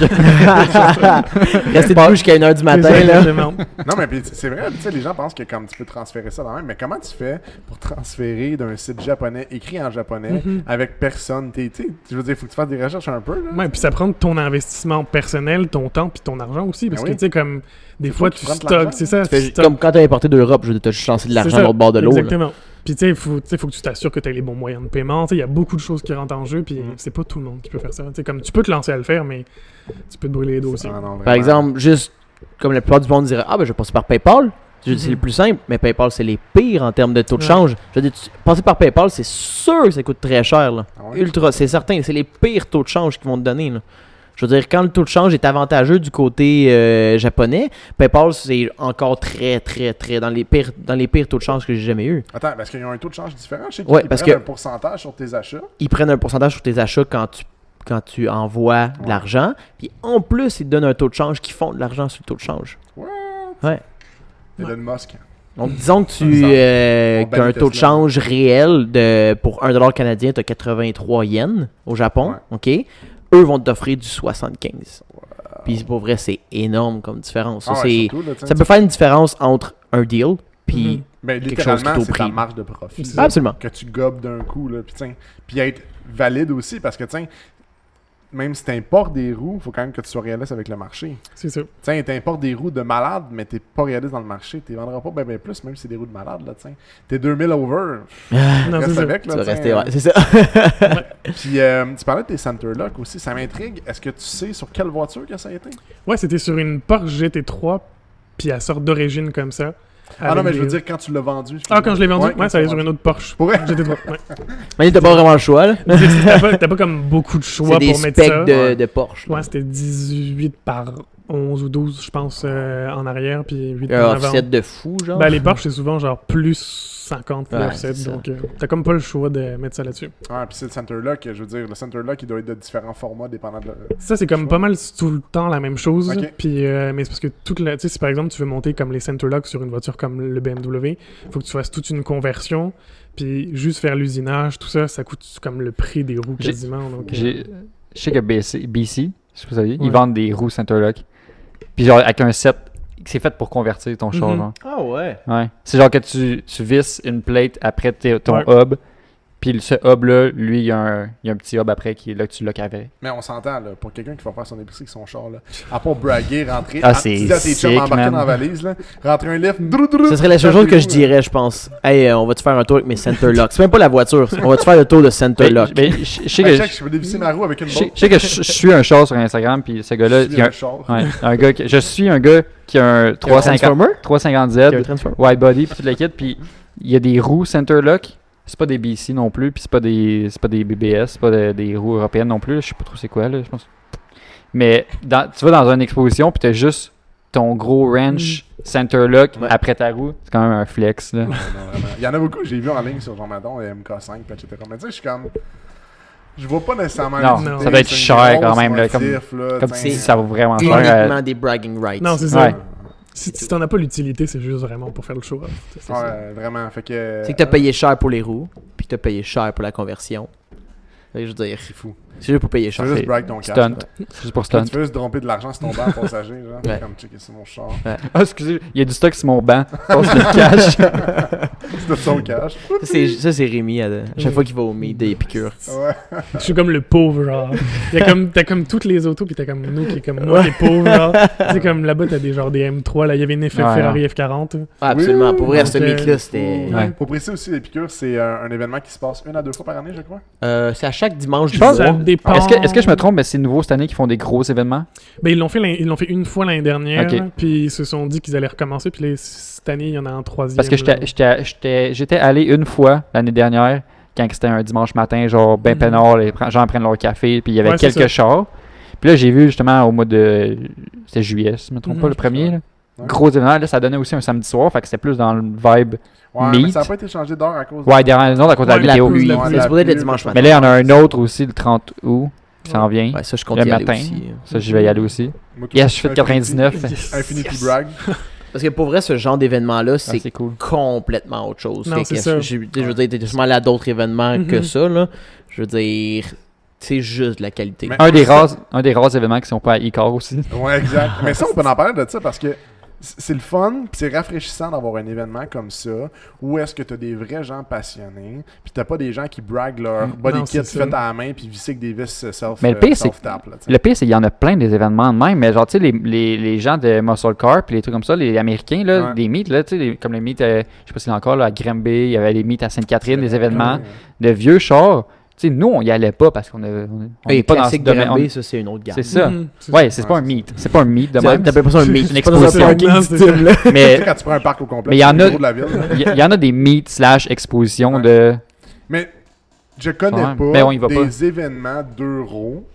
Restez debout jusqu'à 1h du matin, C'est ça, là. exactement. Non, mais puis c'est vrai, tu sais, les gens pensent que comme tu peux transférer ça dans même, mais comment tu fais pour transférer d'un site japonais écrit en japonais avec personne? Tu sais, je veux dire, il faut que tu fasses des recherches un peu, là. Ouais, puis ça prend ton investissement personnel, ton temps, puis ton argent aussi. Parce Ben que, oui. tu sais, comme des C'est fois, toi qui tu prends de stocks, l'argent. c'est ça. Fait tu stockes. comme quand t'as importé d'Europe, je veux dire, t'as juste lancé de l'argent C'est de ça, l'autre bord de l'eau. là. Exactement. Puis, tu sais, faut que tu t'assures que tu as les bons moyens de paiement. Tu sais, il y a beaucoup de choses qui rentrent en jeu, puis c'est pas tout le monde qui peut faire ça. Tu sais, comme tu peux te lancer à le faire, mais tu peux te brûler les dos aussi. Ah, non, Par vraiment. exemple, juste comme la plupart du monde dirait, ah ben je vais passer par PayPal. Je dis, c'est le plus simple, mais PayPal c'est les pires en termes de taux de Ouais. change. Je veux dire, passer par PayPal, c'est sûr que ça coûte très cher. Là. Ah ouais? Ultra, c'est certain, c'est les pires taux de change qu'ils vont te donner. Là. Je veux dire, quand le taux de change est avantageux du côté japonais, PayPal c'est encore très dans les pires taux de change que j'ai jamais eu. Attends, parce qu'ils ont un taux de change différent. Je sais Ouais, qu'ils parce prennent que- un pourcentage sur tes achats. Ils prennent un pourcentage sur tes achats quand tu envoies de Ouais. l'argent, puis en plus ils te donnent un taux de change qui font de l'argent sur le taux de change. What? Ouais. Elon Musk. Donc, disons que tu On as bannit un taux de Tesla. change réel pour 1$ canadien, tu as 83 yens au Japon. OK? Eux vont t'offrir du 75. Puis pour vrai, c'est énorme comme différence. Ça, Ah ouais, c'est- surtout, là, tu sais, ça peut faire une différence entre un deal puis. ben, quelque chose qui littéralement, est au c'est ta prix. marge de profit. C'est là, ça. Absolument. Que tu gobes d'un coup. Là, puis être valide aussi, parce que, tiens, même si tu importes des roues, il faut quand même que tu sois réaliste avec le marché. C'est ça. Tiens, tu importes des roues de malade, mais t'es pas réaliste dans le marché. Tu vendras pas bien plus, même si c'est des roues de malade. Là, tiens. T'es 2000 over. Non, c'est Reste ça. avec. Tu Là, vas tiens. rester. Ouais, c'est ça. Puis tu parlais de tes center lock aussi. Ça m'intrigue. Est-ce que tu sais sur quelle voiture que ça a été? Ouais, c'était sur une Porsche GT3, puis elle sort d'origine comme ça. Ah non, avec mais je veux des- dire quand tu l'as vendu. Ah, quand je l'ai vendu, quand ça allait tu sur l'as une autre Porsche. Pour vrai? GT3. Ouais. Mais t'as pas vraiment le choix. là. T'as pas comme beaucoup de C'est choix des pour mettre ça. specs de Porsche. là. Ouais, c'était 18 par 11 ou 12, je pense, en arrière, puis 8 en Un avant. offset de fou, genre. Ben, les Porsche, c'est souvent genre plus 50 Ouais, offset, c'est ça. donc t'as comme pas le choix de mettre ça là-dessus. Ah, puis c'est le center lock. Je veux dire, le center lock, il doit être de différents formats dépendant de. Ça, c'est comme pas mal tout le temps la même chose. Ok. Puis, mais c'est parce que tu sais, si par exemple tu veux monter comme les center locks sur une voiture comme le BMW, faut que tu fasses toute une conversion. Puis juste faire l'usinage, tout ça, ça coûte comme le prix des roues J'ai- quasiment. Donc, Je sais que BC, je sais pas si vous saviez, Ouais. ils vendent des roues Centerlock. Puis genre avec un set, c'est fait pour convertir ton char. Mhm. Genre. Ah ouais. Ouais. C'est genre que tu visses une plate après ton Ouais. hub. Puis ce hub-là, lui, il y a un petit hub après qui est là que tu lock avec. Mais on s'entend, là, pour quelqu'un qui va faire son épicerie avec son char, là, à part braguer, rentrer, Ah, c'est dis à tes chums sick, embarquer man. dans la valise, là, rentrer un lift, Ce serait la seule chose que je dirais, je pense. Hey, on va-tu faire un tour avec mes center locks? C'est même pas la voiture, on va-tu faire le tour de center lock? Mais je sais Hey, que check, je veux dévisser ma roue avec une je sais- botte. je sais que je suis un char sur Instagram, puis ce gars-là, Je il y a un char. ouais, un gars je suis un gars qui a un 350 Transformer? 350Z, Il y a un Transformer? wide body, puis tout le kit, puis il y a des roues Centerlock. C'est pas des BC non plus, puis c'est pas des BBS, c'est pas des roues européennes non plus. Je sais pas trop c'est quoi, là, je pense. Mais tu vas dans une exposition, puis t'as juste ton gros wrench Centerlock Ouais. après ta roue. C'est quand même un flex, là. Non, vraiment. Il y en a beaucoup que j'ai vu en ligne sur Jean Madon et MK5, puis etc. Mais tu sais, je suis comme. Je vois pas nécessairement Non, l'utilité, ça doit être c'est une cher quand grosse même, là, motif, là, Comme tiens. si ça vaut vraiment cher. Uniquement des bragging rights. non, c'est ça. Ouais. Si t'en as pas l'utilité, c'est juste vraiment pour faire le show. C'est ça. Ouais, vraiment. Fait que. C'est que t'as payé cher pour les roues, puis t'as payé cher pour la conversion. Fait que je veux dire. C'est fou. C'est juste pour payer Tu cher. veux juste brag ton cash. Stunt. là. C'est juste pour Tu stunt. veux juste dropper de l'argent sur ton banc passager, genre. Ouais. Comme checker sur mon char. Ah, excusez, il y a du stock sur mon banc. Passe le cash. C'est de son cash. Ça, c'est Rémi à chaque fois qu'il va au meet des piqûres. Ouais. Je suis comme le pauvre, genre. T'as comme toutes les autos, puis t'as comme nous qui est comme moi qui est pauvre, genre. Tu sais, comme là-bas, t'as des genre des M3, là. Il y avait une Ferrari F40. Ah, absolument. Oui, Pour vrai, à donc, ce meet-là, c'était. Ouais. Pour préciser aussi, les piqûres, c'est un événement qui se passe 1 à 2 fois par année, je crois. C'est à chaque dimanche du Je pense mois. Ça dépend. Est-ce que je me trompe, mais c'est nouveau cette année qu'ils font des gros événements? Ben, ils l'ont fait une fois l'année dernière, Ok. puis ils se sont dit qu'ils allaient recommencer, puis là, cette année, il y en a un troisième. Parce que j'étais allé une fois l'année dernière, quand c'était un dimanche matin, genre ben Mhm. peinard, les gens prennent leur café, puis il y avait Ouais, c'est ça. quelques chars. Puis là, j'ai vu justement au mois de... C'était juillet, si je me trompe pas, Mhm. le premier. Là. Ouais. Gros événement, là, ça donnait aussi un samedi soir, fait que c'était plus dans le vibe. Ouais, mais Meet. ça n'a pas été changé d'heure à cause Ouais, derrière nous, à cause de la Ouais, La météo. pluie. la Ouais, C'est la supposé être le pluie, dimanche tout ça. matin. Mais là, il y en a un autre aussi, le 30 août, qui s'en vient. Ouais, ça, je compte Le y aller matin. aussi. Ça, je vais y aller aussi. Moi, tout Yes, ça, je fais de 99. Infinity Brag. Parce que pour vrai, ce genre d'événement-là, Ah, c'est c'est cool. complètement autre chose. Non, Fait c'est que ça. Je veux dire, t'es justement allé à d'autres événements que Mhm. ça, là. Je veux dire, c'est juste de la qualité. Mais- Un des rares événements qui sont pas à Icar aussi. Ouais, exact. Mais ça, on peut en parler de ça parce que c'est le fun, puis c'est rafraîchissant d'avoir un événement comme ça où est-ce que tu as des vrais gens passionnés, puis t'as pas des gens qui braguent leur body Non, kit c'est ça. fait à la main puis vissés avec des vis Mais le pire, c'est self-tap. là, tu sais. Le pire, c'est qu'il y en a plein des événements de même, mais genre, tu sais, les gens de Muscle Car puis les trucs comme ça, les Américains, là, Ouais. des meets, là, tu sais, comme les meets, je sais pas si c'est encore, là, à Granby, il y avait des meets à Sainte-Catherine, des événements de vieux chars. Tu sais, nous, on y allait pas parce qu'on on Et est pas dans ce classique domaine. Granby, ça, c'est une autre gamme. C'est ça. Mhm, Ouais, c'est Ouais, pas un c'est meet. C'est pas un meet de même. T'appelles pas ça un meet, une c'est pas dans un exposition. parking Non, du c'est style, là. Tu sais, Mais quand tu prends un parc au complet, Mais il y en c'est a- le gros de la ville. il y en a des meets / expositions Ouais. de. Mais je connais Ouais. pas Mais on y va des événements d'euros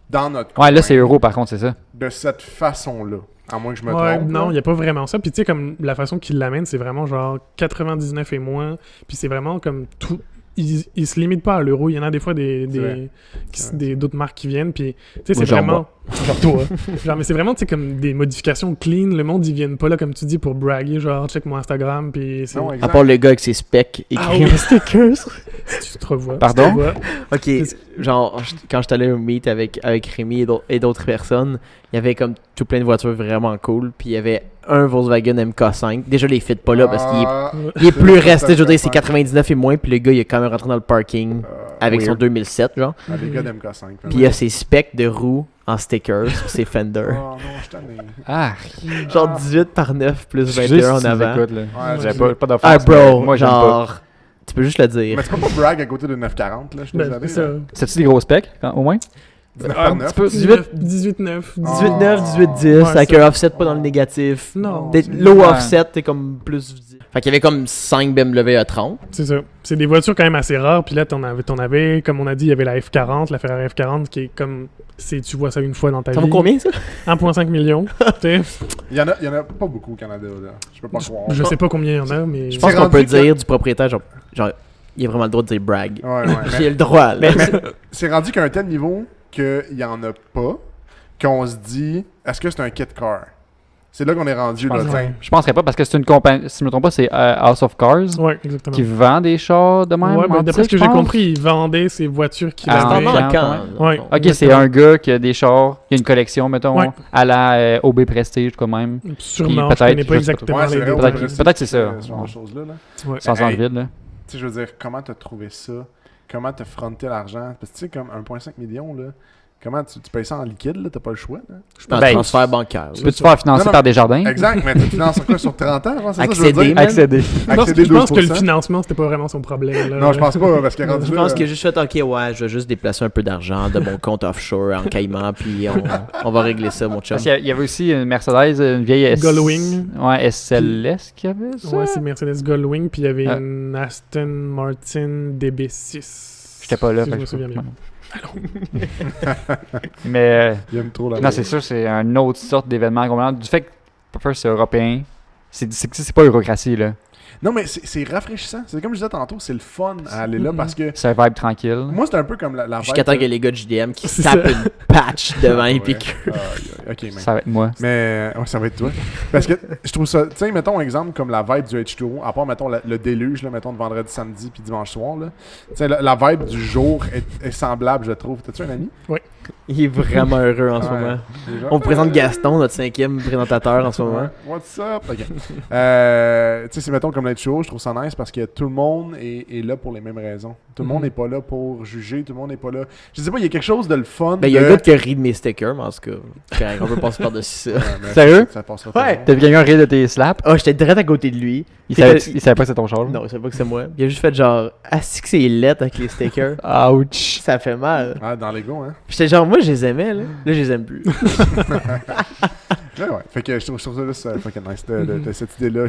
dans notre Ouais, là, coin c'est euro par contre, c'est ça. de cette façon-là. À moins que je me Ouais, trompe. non, il là. n'y a pas vraiment ça. Puis tu sais, comme la façon qu'il l'amène, c'est vraiment genre 99 et moins. Puis c'est vraiment comme tout. Il se limite pas à l'euro. Il y en a des fois C'est vrai. d'autres marques qui viennent. Puis tu sais, c'est Moi, genre vraiment. Genre toi. Genre, mais c'est vraiment, tu sais, comme des modifications clean. Le monde, ils viennent pas là, comme tu dis, pour braguer. Genre, check mon Instagram. Puis c'est. Non, À exact. part le gars avec ses specs écrits Ah oui. en stickers. Tu te revois. Pardon? Tu te revois. Ok, genre, quand j'étais allé au meet avec Rémi et d'autres personnes, il y avait comme tout plein de voitures vraiment cool. Puis il y avait un Volkswagen MK5. Déjà, les fit pas là parce qu'il est, Ah, il est plus c'est resté. Je veux dire, c'est ça. 99 et moins. Puis le gars, il est quand même rentré dans le parking avec son weird. 2007, genre. Ah, les gars d'MK5. Puis il y a ses specs de roues en stickers sur ses Fender. Oh non, je t'en ai. Ah, Genre 18 par 9 plus excusez 21 en si tu nous avant. écoutes, là. Ouais, J'avais je- pas d'offense. Ah, bro, mais moi, j'aime pas. genre, tu peux juste le dire. Mais tu peux pas brag à côté de 940, là, je suis Ben, désolé. c'est ça. là. C'est-tu des gros specs, au moins? 19 Un par petit 9. peu. 18-9. 18-9, 18-10, Ouais, avec ça. un offset pas dans le négatif. Non. Des c'est- low Ouais. offset, t'es comme plus. Fait qu'il y avait comme 5 BMW A30. C'est ça. C'est des voitures quand même assez rares. Puis là, t'en avais, comme on a dit, il y avait la F40, la Ferrari F40, qui est comme. Tu vois ça une fois dans ta Ça vie. vaut combien ça? 1,5 million. Tu sais, Il y en a pas beaucoup au Canada, là. Je peux pas croire. je sais pas combien il y en a, mais. Je pense C'est qu'on peut rendu que- dire du propriétaire, genre, il a vraiment le droit de dire brag. Ouais, ouais. J'ai le droit, là. mais c'est rendu qu'à un tel niveau qu'il y en a pas, qu'on se dit, est-ce que c'est un kit car? C'est là qu'on est rendu, là, pense tiens. ouais. Je penserais pas parce que c'est une compagnie. Si je me trompe pas, c'est House of Cars Ouais, exactement. qui vend des chars de même. Ouais, mais d'après ce que antiques, j'ai je pense. compris, ils vendaient ces voitures qu'il Ah, avait. ouais. quand? Ouais. Ok, c'est Exactement. un gars qui a des chars, il a une collection, mettons, Ouais. à la OB Prestige, quand même. Sûrement, Puis je connais peut-être, pas je sais pas exactement Ouais, les c'est vrai, détails. Peut-être- Prestige, peut-être c'est ça. Ce genre de choses-là, là. Ouais. Sans Hey. vide, là. Tu sais, je veux dire, comment t'as trouvé ça? Comment t'as fronté l'argent? Parce que tu sais, comme 1,5 million, là, comment tu payes ça en liquide, là? T'as pas le choix, là? Un Ben, transfert bancaire. Tu peux-tu faire financer Non, non. par des jardins? Exact, mais tu finances quoi sur 30 ans, avant, c'est ça, je veux Accéder, dire? man. Accéder. Accéder Je pense que le 12%. financement, c'était pas vraiment son problème. Là. Non, je pense pas, parce qu'il est rendu Je là, pense qu'il a juste fait, ok, ouais, je vais juste déplacer un peu d'argent de mon compte offshore en Caïman, puis on va régler ça, mon chum. Parce qu'il y avait aussi une Mercedes, une vieille Gullwing. Ouais, SLS qui avait ça. Ouais, c'est Mercedes Gullwing, puis il y avait Ah. une Aston Martin DB6. J'étais pas là. Si fait je me que souviens je- bien. Mais Il aime trop la non, c'est sûr, c'est une autre sorte d'événement. complètement. Du fait que Puffer, c'est européen, c'est pas eurocratie, là. Non, mais c'est rafraîchissant. C'est comme je disais tantôt, c'est le fun à aller là parce que C'est un vibe tranquille. moi, c'est un peu comme la Jusqu'à temps vibe que les gars de JDM qui C'est tapent ça. une patch devant les Ouais. piqûres. Ok, mais... Ça va être moi. Mais ouais, ça va être toi. Parce que je trouve ça, tu sais, mettons un exemple comme la vibe du H2O, à part mettons le déluge, là, mettons de vendredi, samedi puis dimanche soir, là. Tu sais, la vibe du jour est semblable, je trouve. T'as-tu un ami? Il est vraiment heureux en ce Ouais. moment. Déjà? On vous présente Gaston, notre 5e présentateur en ce moment. Ouais. What's up? Ok. Tu sais, c'est mettons comme le H2O, je trouve ça nice parce que tout le monde est là pour les mêmes raisons. Tout le monde n'est pas là pour juger, tout le monde n'est pas là. Je sais pas, il y a quelque chose de le fun. Ben, il y a un gars qui rit de mes stickers, mais en tout cas, correct, on peut passer par-dessus ça. Ouais, mais Sérieux? Ça passera Ouais. pas. T'as vu quelqu'un rire de tes slaps? Ah, j'étais direct à côté de lui. Il Puis savait, que- il savait pas que c'était ton char. Non, il savait pas que c'est moi. Il a juste fait genre, ah, c'est que c'est lettre avec les stickers. Ouch. Ça fait mal. Ah, dans l'ego, hein? J'étais genre, moi, je les aimais, là. Là, je les aime plus. Ouais. Fait que je trouve ça juste fucking nice de cette idée-là.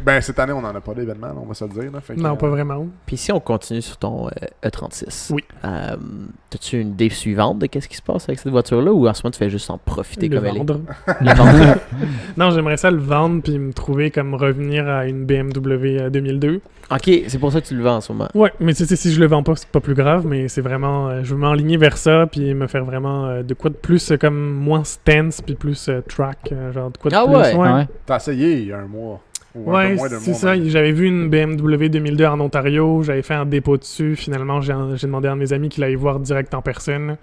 Ben, cette année, on en a pas d'événement, là, on va se le dire. Là. Fait que, Non, pas vraiment. Puis si on continue sur ton E36, Oui. T'as-tu une idée suivante de qu'est-ce qui se passe avec cette voiture-là ou en ce moment tu fais juste en profiter Le comme elle vendre. est? Le vendre. Non, j'aimerais ça le vendre puis me trouver comme revenir à une BMW 2002. Ok, c'est pour ça que tu le vends en ce moment. Ouais, mais tu sais, si je le vends pas, c'est pas plus grave, mais c'est vraiment... je veux m'enligner vers ça puis me faire vraiment de quoi de plus comme moins stance puis plus track, genre de quoi de Ah plus. ouais? Ouais. T'as essayé il y a un mois. Ou un peu Ouais, moins d'un c'est mois, ça. même. J'avais vu une BMW 2002 en Ontario. J'avais fait un dépôt dessus. Finalement, j'ai demandé à un de mes amis qu'il aille voir direct en personne.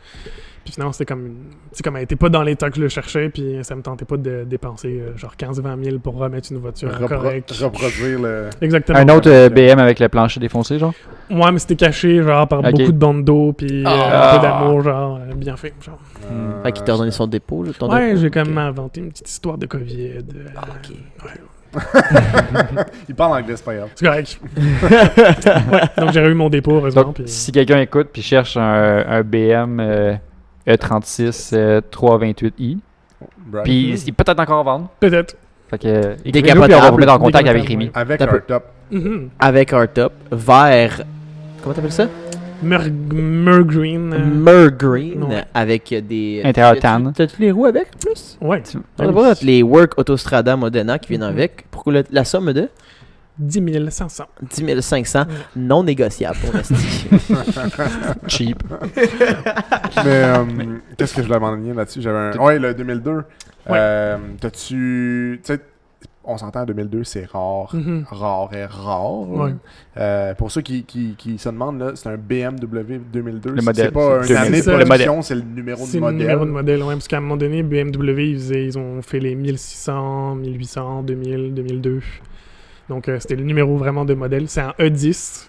Puis finalement, c'était comme... Tu sais, comme elle était pas dans l'état que je le cherchais, puis ça me tentait pas de dépenser genre 15-20 000 pour remettre une voiture correcte. Reproduire le. Exactement. Un autre BM avec le plancher défoncé, genre? Ouais, mais c'était caché, genre, par Ok. beaucoup de bandes d'eau, puis Ah. un peu d'amour, genre, bien fait, genre. Fait qu'il t'a redonné son dépôt. Ton Ouais, dépôt. j'ai quand Ok. même inventé une petite histoire de COVID. Ah, ok. Il parle anglais, c'est pas grave. C'est correct. Ouais, donc j'ai eu mon dépôt, heureusement. Donc, puis- si quelqu'un écoute puis cherche un BM E36 328i, Right. puis il est peut-être encore à vendre. Peut-être. Fait que, écrivez-nous, puis on va vous mettre en contact avec Rémi. Avec T'as un peu. top. Mhm. Avec un top vers. Comment t'appelles ça? Green. Mergreen. ouais. Avec des. Intérieur tan. T'as-tu les roues avec en plus? Ouais. On a pas les Work Autostrada Modena qui viennent avec. Pourquoi la somme de 10 500. 10 500 non négociable pour rester. Cheap. Mais qu'est-ce que je voulais m'enligner là-dessus? J'avais un. Ouais, le 2002. T'as-tu. Tu sais, on s'entend en 2002, c'est rare. Mhm. Rare et rare. Ouais. Pour ceux qui se demandent, là, c'est un BMW 2002. Le modèle, C'est pas une c'est année de ça. production, c'est le numéro C'est de le modèle. numéro de modèle, ouais, parce qu'à un moment donné, BMW, ils ont fait les 1600, 1800, 2000, 2002. Donc, c'était le numéro vraiment de modèle. C'est un E10.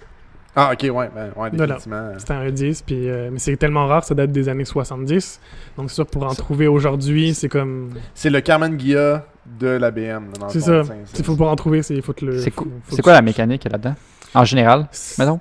Ah, ok, ouais, Voilà. définitivement. C'était un E10, puis, mais c'est tellement rare, ça date des années 70. Donc, c'est sûr, pour en trouver aujourd'hui, c'est comme... C'est le Carmen Ghia de la BM. Là, dans le C'est fond, ça. Il faut pour en trouver, il faut te le... C'est faut- faut C'est quoi la mécanique là-dedans? En général, mettons?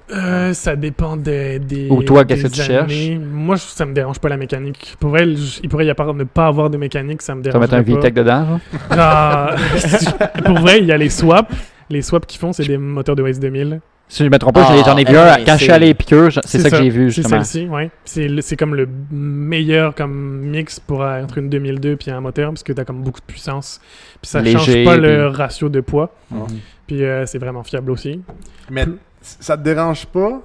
Ça dépend des Ou toi, qu'est-ce des que tu cherches? années. Moi, ça me dérange pas la mécanique. Pour vrai, il pourrait y avoir ne pas avoir de mécanique, ça me Tu vas dérange mettre un pas. VTEC dedans, genre? Genre, pour vrai, il y a les swaps. Les swaps qu'ils font, c'est des moteurs de OS2000. Si je me trompe pas, Ah, j'en ai vu un. mais Quand je suis allé à Épicure, c'est ça que j'ai vu, C'est justement. celle-ci, ouais. C'est comme le meilleur comme mix pour entre une 2002 puis un moteur, parce que t'as comme beaucoup de puissance. Puis ça change Léger, pas puis- le ratio de poids. Mhm. Puis c'est vraiment fiable aussi. Mais ça te dérange pas?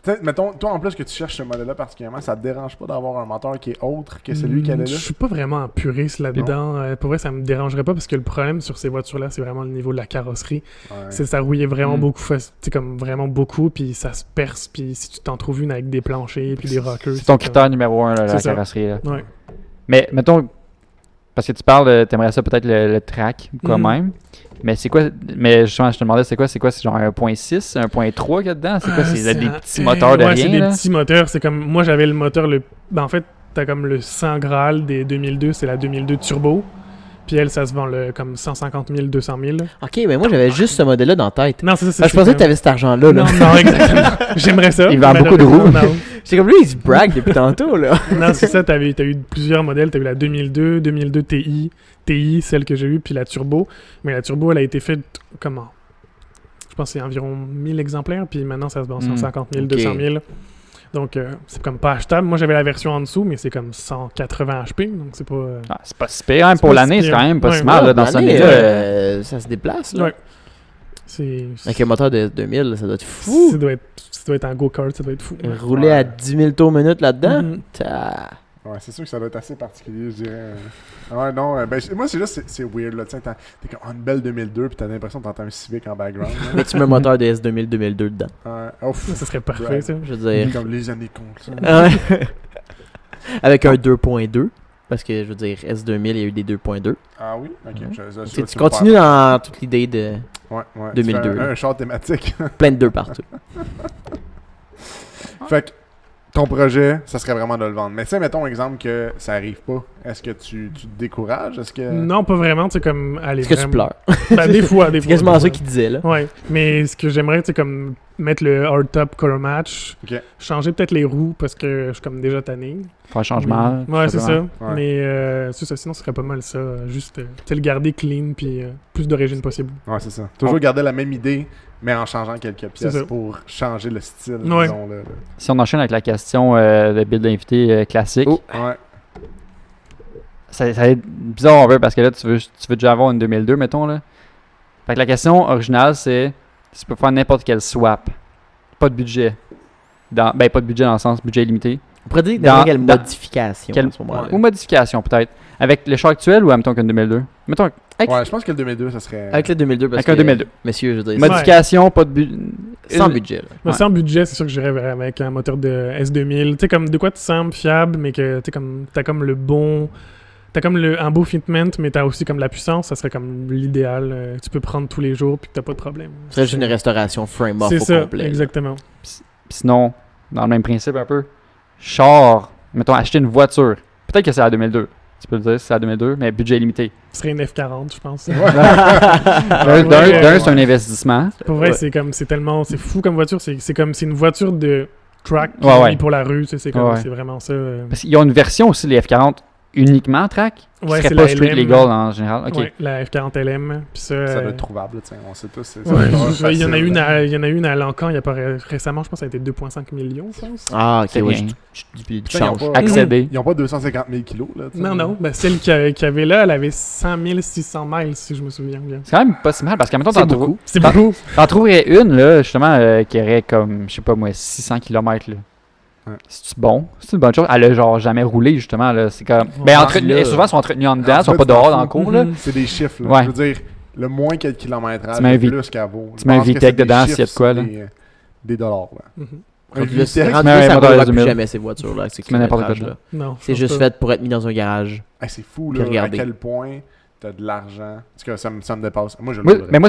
T'sais, mettons, toi en plus que tu cherches ce modèle-là particulièrement, ça te dérange pas d'avoir un moteur qui est autre que celui qu'elle est Je là? suis pas vraiment un puriste là-dedans. Pour vrai, ça me dérangerait pas parce que le problème sur ces voitures-là, c'est vraiment le niveau de la carrosserie. Ouais. Ça rouillait vraiment Mm. beaucoup, c'est comme vraiment beaucoup, puis ça se perce, puis si tu t'en trouves une avec des planchers, puis des rockers... C'est ton critère numéro 1, la C'est ça. carrosserie. Là. Ouais. Mais mettons, parce que tu parles, t'aimerais ça peut-être le track quand Mhm. même. Mais c'est quoi? Mais justement, je te demandais, c'est quoi? C'est genre 1.6, 1.3 qu'il y a dedans? C'est quoi? C'est des petits moteurs de ouais, rien, c'est des là? petits moteurs. C'est comme... Moi, j'avais le moteur... en fait, t'as comme le Saint Graal des 2002, c'est la 2002 Turbo. Puis elle, ça se vend comme 150 000, 200 000. Ok, mais moi j'avais juste ce modèle-là dans la tête. Non, c'est ça. Ah, je pensais que t'avais cet argent-là. Là. Non, non, exactement. J'aimerais ça. Il vend beaucoup de roues. Non. C'est comme lui, il se brague depuis tantôt. Là. Non, c'est ça, t'as eu plusieurs modèles. T'as eu la 2002, 2002 TI, celle que j'ai eue, puis la Turbo. Mais la Turbo, elle a été faite comment? Je pense que c'est environ 1000 exemplaires, puis maintenant ça se vend 150 000, Ok. 200 000. Donc, c'est comme pas achetable. Moi, j'avais la version en dessous, mais c'est comme 180 HP, donc c'est pas... Ah, c'est pas si pire, hein, C'est pour pas l'année, si c'est quand pire. même pas Ouais, si mal, là, dans L'année, cette année-là. ça se déplace. Là. Ouais. Avec un moteur de S2000, ça doit être fou. Ça doit être en go-kart, ça doit être fou. Rouler à 10 000 tours minute là-dedans. Mhm. Ouais, c'est sûr que ça doit être assez particulier, je dirais. Ouais, non, moi, c'est juste, c'est weird, là. Tu sais, t'es comme en belle 2002, pis t'as l'impression que t'entends un Civic en background. là. Mais tu mets un moteur de S2000 2002 dedans. Ouais, ouf. Ça serait parfait, Ouais. ça. Je veux dire. Comme les années comptes. Ouais. Avec un 2.2. Parce que, je veux dire, S2000, il y a eu des 2.2. Ah oui? Ok. Tu continues dans toute l'idée de Ouais, 2002, Tu fais là. un char thématique. plein de 2 partout. Fait que ton projet, ça serait vraiment de le vendre. Mais tu sais, mettons exemple que ça arrive pas. Est-ce que tu te décourages? Est-ce que... Non, pas vraiment, tu sais, comme... Allez, Est-ce que tu vraiment... pleures? Ben, des fois. C'est quasiment ça qu'il disait, là. Ouais, mais ce que j'aimerais, c'est comme mettre le hardtop color match, Ok. changer peut-être les roues parce que je suis comme déjà tanné. Faire un changement. Ouais, c'est ça. Ouais. Mais c'est ça, sinon ce serait pas mal ça. Juste, tu sais, le garder clean puis plus d'origine possible. Ouais, c'est ça. Toujours garder la même idée, mais en changeant quelques pièces ça. pour changer le style, Ouais. disons-le. Si on enchaîne avec la question de build d'invité classique, Oh. Ouais. ça va être bizarre un peu parce que là, tu veux déjà avoir une 2002, mettons. Là. Fait que la question originale, c'est si tu peux faire n'importe quel swap. Pas de budget. Pas de budget dans le sens budget limité. On pourrait dire Dans- quelle dans- modification quelle- à ce moment-là. Ou modification, peut-être. Avec le char actuel ou mettons qu'une 2002? Mettons Ouais, je pense que le 2002, ça serait... Avec le 2002, parce avec un que, 2002. messieurs, je veux dire, Modification, pas de budget. sans budget. là. Mais sans budget, c'est sûr que j'irais vraiment avec un moteur de S2000. Tu sais, comme de quoi tu sembles fiable, mais que tu comme t'as comme le bon. T'as comme un beau fitment, mais t'as aussi comme la puissance, ça serait comme l'idéal. Tu peux prendre tous les jours puis que t'as pas de problème. C'est juste une restauration frame-off C'est au ça, complet. exactement. Puis sinon, dans le même principe un peu, char, mettons, acheter une voiture. Peut-être que c'est la 2002. Tu peux le dire, c'est la 2002, mais budget limité. Ce serait une F40, je pense. D'un, c'est un investissement. Pour vrai, Ouais. c'est fou comme voiture. C'est une voiture de track qui Ouais, est ouais. mis pour la rue. C'est Ouais. vraiment ça. Parce qu'ils ont une version aussi, les F40, uniquement track, qui Ouais, serait c'est pas la street LM. legal en général. Ok. Ouais, la F40 LM. Puis ça, Ça doit être trouvable, tu sais, on sait tous. C'est ouais, pas il y en a facile, une là. il y en a une à Lancan, il y a pas récemment, je pense que ça a été 2,5 millions, je pense. Ah, ok, C'est ouais, bien. tu Putain, ils ont changes. pas- Accéder. Ils ont pas 250 000 kilos, là. tu sais. Non, non, ben celle qu'il y avait là, elle avait 100 600 miles, si je me souviens bien. C'est quand même pas si mal parce qu'en même temps, C'est beaucoup. C'est beaucoup. t'en trouverais une, là, justement, qui aurait comme, je sais pas moi, 600 km. Là. Ouais. C'est-tu bon? C'est une bonne chose? Elle a genre jamais roulé, justement. Là. C'est comme. Ben, Ouais, entretenu, là. souvent, elles sont entretenues en dedans, En elles sont fait, pas tu t'en dehors fous. dans le cours. Là. Mhm. C'est des chiffres, là. Ouais. Je veux dire, le moins qu'il y a de kilométrage, Tu mets un le V- plus qu'elle vaut. tu mets un Je pense que VTEC c'est des dedans, s'il y a de chiffres, quoi, c'est là. des dollars, là. Mhm. Un Rendu là, VTEC, rendu mais là, un ça moteur roulera de plus 2000. jamais ces voitures-là. avec ces Tu mets n'importe quoi kilométrages-là. Non. C'est je juste pense pas. fait pour être mis dans un garage. c'est fou, Puis là, à regardez. quel point t'as de l'argent. Parce que ça me dépasse. Moi, je le Moi, voudrais. mais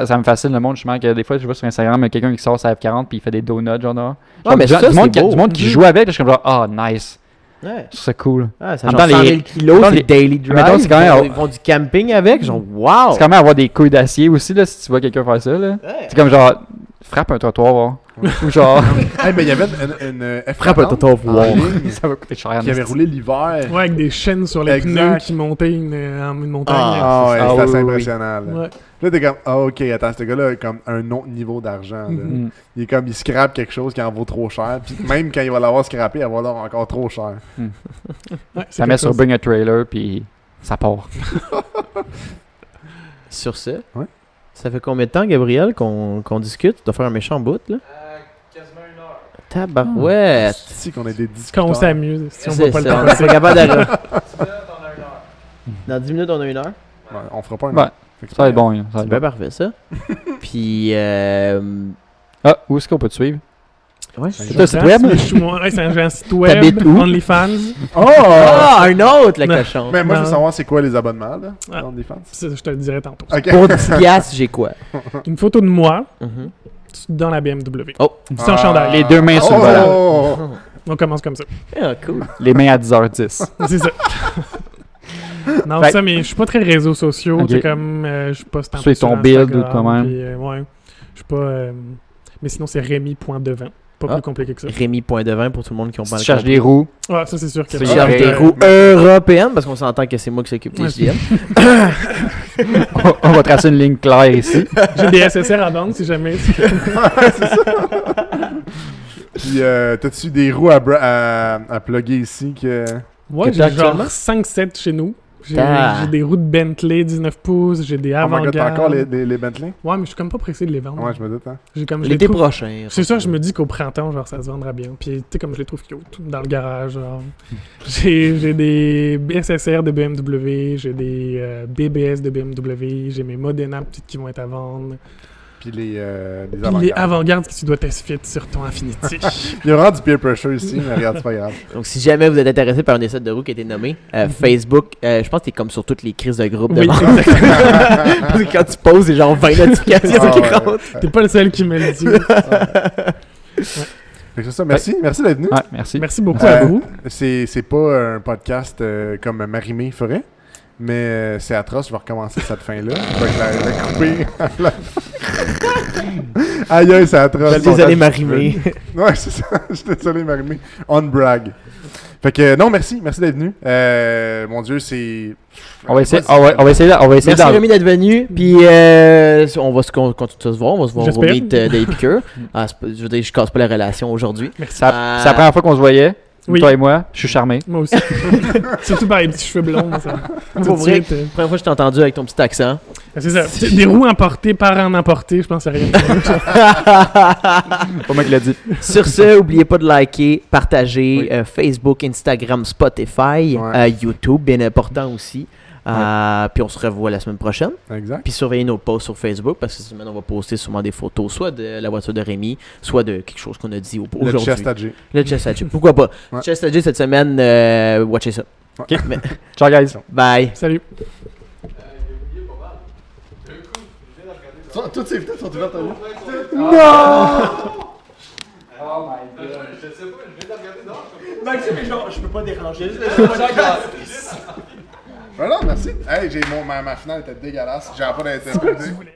ça me fascine le monde, justement, que des fois, je vois sur Instagram quelqu'un qui sort sa F40 puis il fait des donuts, genre. Ouais, Genre, mais du, ça, du monde c'est beau. du monde qui Mhm. joue avec, là, je suis comme genre, ah, nice. Ouais. C'est cool. Ah, ça En genre même temps, 100 000 les- kilos, dans c'est les- daily drive. Mettons, c'est quand même- Ils font du camping avec, genre wow! C'est quand même avoir des couilles d'acier aussi, là, si tu vois quelqu'un faire ça, là. Ouais. C'est comme genre, frappe un trottoir, voir. Ou genre, Hey, mais il y avait une F40 Frappe un total en wow. ligne ça va coûter cher. qui avait roulé l'hiver. Ouais, avec des chaînes sur les Exact. pneus qui montaient une montagne. Ah ouais, Ah, c'est oui, assez oui, impressionnant. Là. Ouais. Là, t'es comme, ah ok, attends, ce gars-là a comme un autre niveau d'argent. là. Mhm. Il est comme, il scrape quelque chose qui en vaut trop cher. Puis même quand il va l'avoir scrappé, elle va l'avoir encore trop cher. Ouais, c'est Ça met quelque sur chose. Bring a Trailer, puis ça part. Sur ce, Ouais. ça fait combien de temps, Gabriel, qu'on discute? Tu dois faire un méchant bout, là? Quasiment une heure. Tabarouette! Si qu'on a des discussions. Quand on s'amuse, si on C'est voit pas le ça, temps on passer. est capable d'arriver. 10 minutes, on a une heure. Dans 10 minutes, on a une heure. Ouais, on fera pas un. Ouais. Fait que Ça va être bon, hein, ça va C'est être bien bon. parfait, ça. Puis, Ah, où est-ce qu'on peut te suivre? ouais, C'est c'est un site web? Ouais, c'est un site web, T'habites où? OnlyFans. Oh! Ah, un autre, le Non. cochon. Mais moi, je veux Non. savoir c'est quoi les abonnements, là, Ah. dans OnlyFans. Ça, je te le dirai tantôt. Ok. Pour 10 piastres, j'ai quoi? Une photo de moi Mhm. dans la BMW. Oh! Sans Ah. chandail. Les deux mains sur le volant. Oh! On commence comme ça. Ah, cool. Les mains à 10h10. C'est ça. Non, Fait- ça, mais je suis pas très réseaux sociaux. Ok. C'est comme, je poste un Sur peu sur ton build ou Instagram, quand même. puis, ouais. Je suis pas... mais sinon, c'est Rémi.devin. Pas Ah. plus compliqué que ça. Rémi.devin pour tout le monde qui ont Si pas tu cherches des roues, Ouais, ça, c'est sûr que... Tu Je Ouais. cherche des Ouais. roues européennes parce qu'on s'entend que c'est moi qui s'occupe des Ouais. JM. on va tracer une ligne claire ici. J'ai des SSR à vendre si jamais. Puis, t'as-tu des roues à plugger ici que. Ouais, Que t'as j'ai genre actuellement? 5-7 chez nous. J'ai des roues de Bentley 19 pouces, j'ai des Oh my God, t'as encore avant-garde. les Bentley? Ouais, mais je suis comme pas pressé de les vendre. Ouais, je me doute, hein. J'ai comme, je les L'été trouve- prochain. C'est ça, je me dis qu'au printemps, genre, ça se vendra bien. Puis, tu sais, comme je les trouve cute dans le garage, genre. J'ai des SSR de BMW, j'ai des BBS de BMW, j'ai mes Modena petites qui vont être à vendre. Puis les Puis les avant-gardes. avant-gardes que tu dois test fit sur ton Infinity. Il y a vraiment du peer pressure ici, mais regarde, c'est pas grave. Donc, si jamais vous êtes intéressé par un essai de roue qui a été nommé, Facebook, je pense que t'es comme sur toutes les crises de groupe de Oui, vente. Parce que quand tu poses, c'est genre 20 notifications Ah, qui ouais. rentrent. T'es pas le seul qui me le dit. Fait que c'est ça, merci d'être venu. Ouais, merci. Merci beaucoup à vous. C'est pas un podcast comme Marie-Mé ferait, mais c'est atroce, je vais recommencer cette fin-là. Fait que la couper. Aïe aïe, c'est atroce. Désolé, Marie-Mé. Ouais, c'est ça. Je suis désolé, Marie-Mé. On brag. Fait que non, merci d'être venu. Mon Dieu, c'est. On va essayer, on va essayer Merci d'en- Rémi d'être venu. Puis on va continuer de se voir. On va se voir au J'espère. meet d'Épicure. Je veux dire, je casse pas la relation aujourd'hui. Merci. C'est la première fois qu'on se voyait, Oui. toi et moi. Je suis charmé. Moi aussi. Surtout par les petits cheveux blonds. Ça. Tout Pour de vrai, suite, la première fois que je t'ai entendu avec ton petit accent. c'est ça. C'est des roues importées par en importé, je pense que c'est rien. Pas moi qui l'a dit. Sur ce, n'oubliez pas de liker, partager Facebook, Instagram, Spotify, Ouais. YouTube, bien important aussi. Puis on se revoit la semaine prochaine. Exact. Puis surveillez nos posts sur Facebook parce que cette semaine, on va poster sûrement des photos, soit de la voiture de Rémi, soit de quelque chose qu'on a dit Le aujourd'hui. chest à G. Le Chest Adjust. Pourquoi pas? Ouais. Chest Adjust cette semaine, watchez ça. Ok. Mais- Ciao, guys. bye. Salut. Toutes ces fenêtres sont ouvertes à nous. je peux pas déranger. Ben non, merci. Hey, ma finale était dégueulasse. J'avais pas d'intérêt.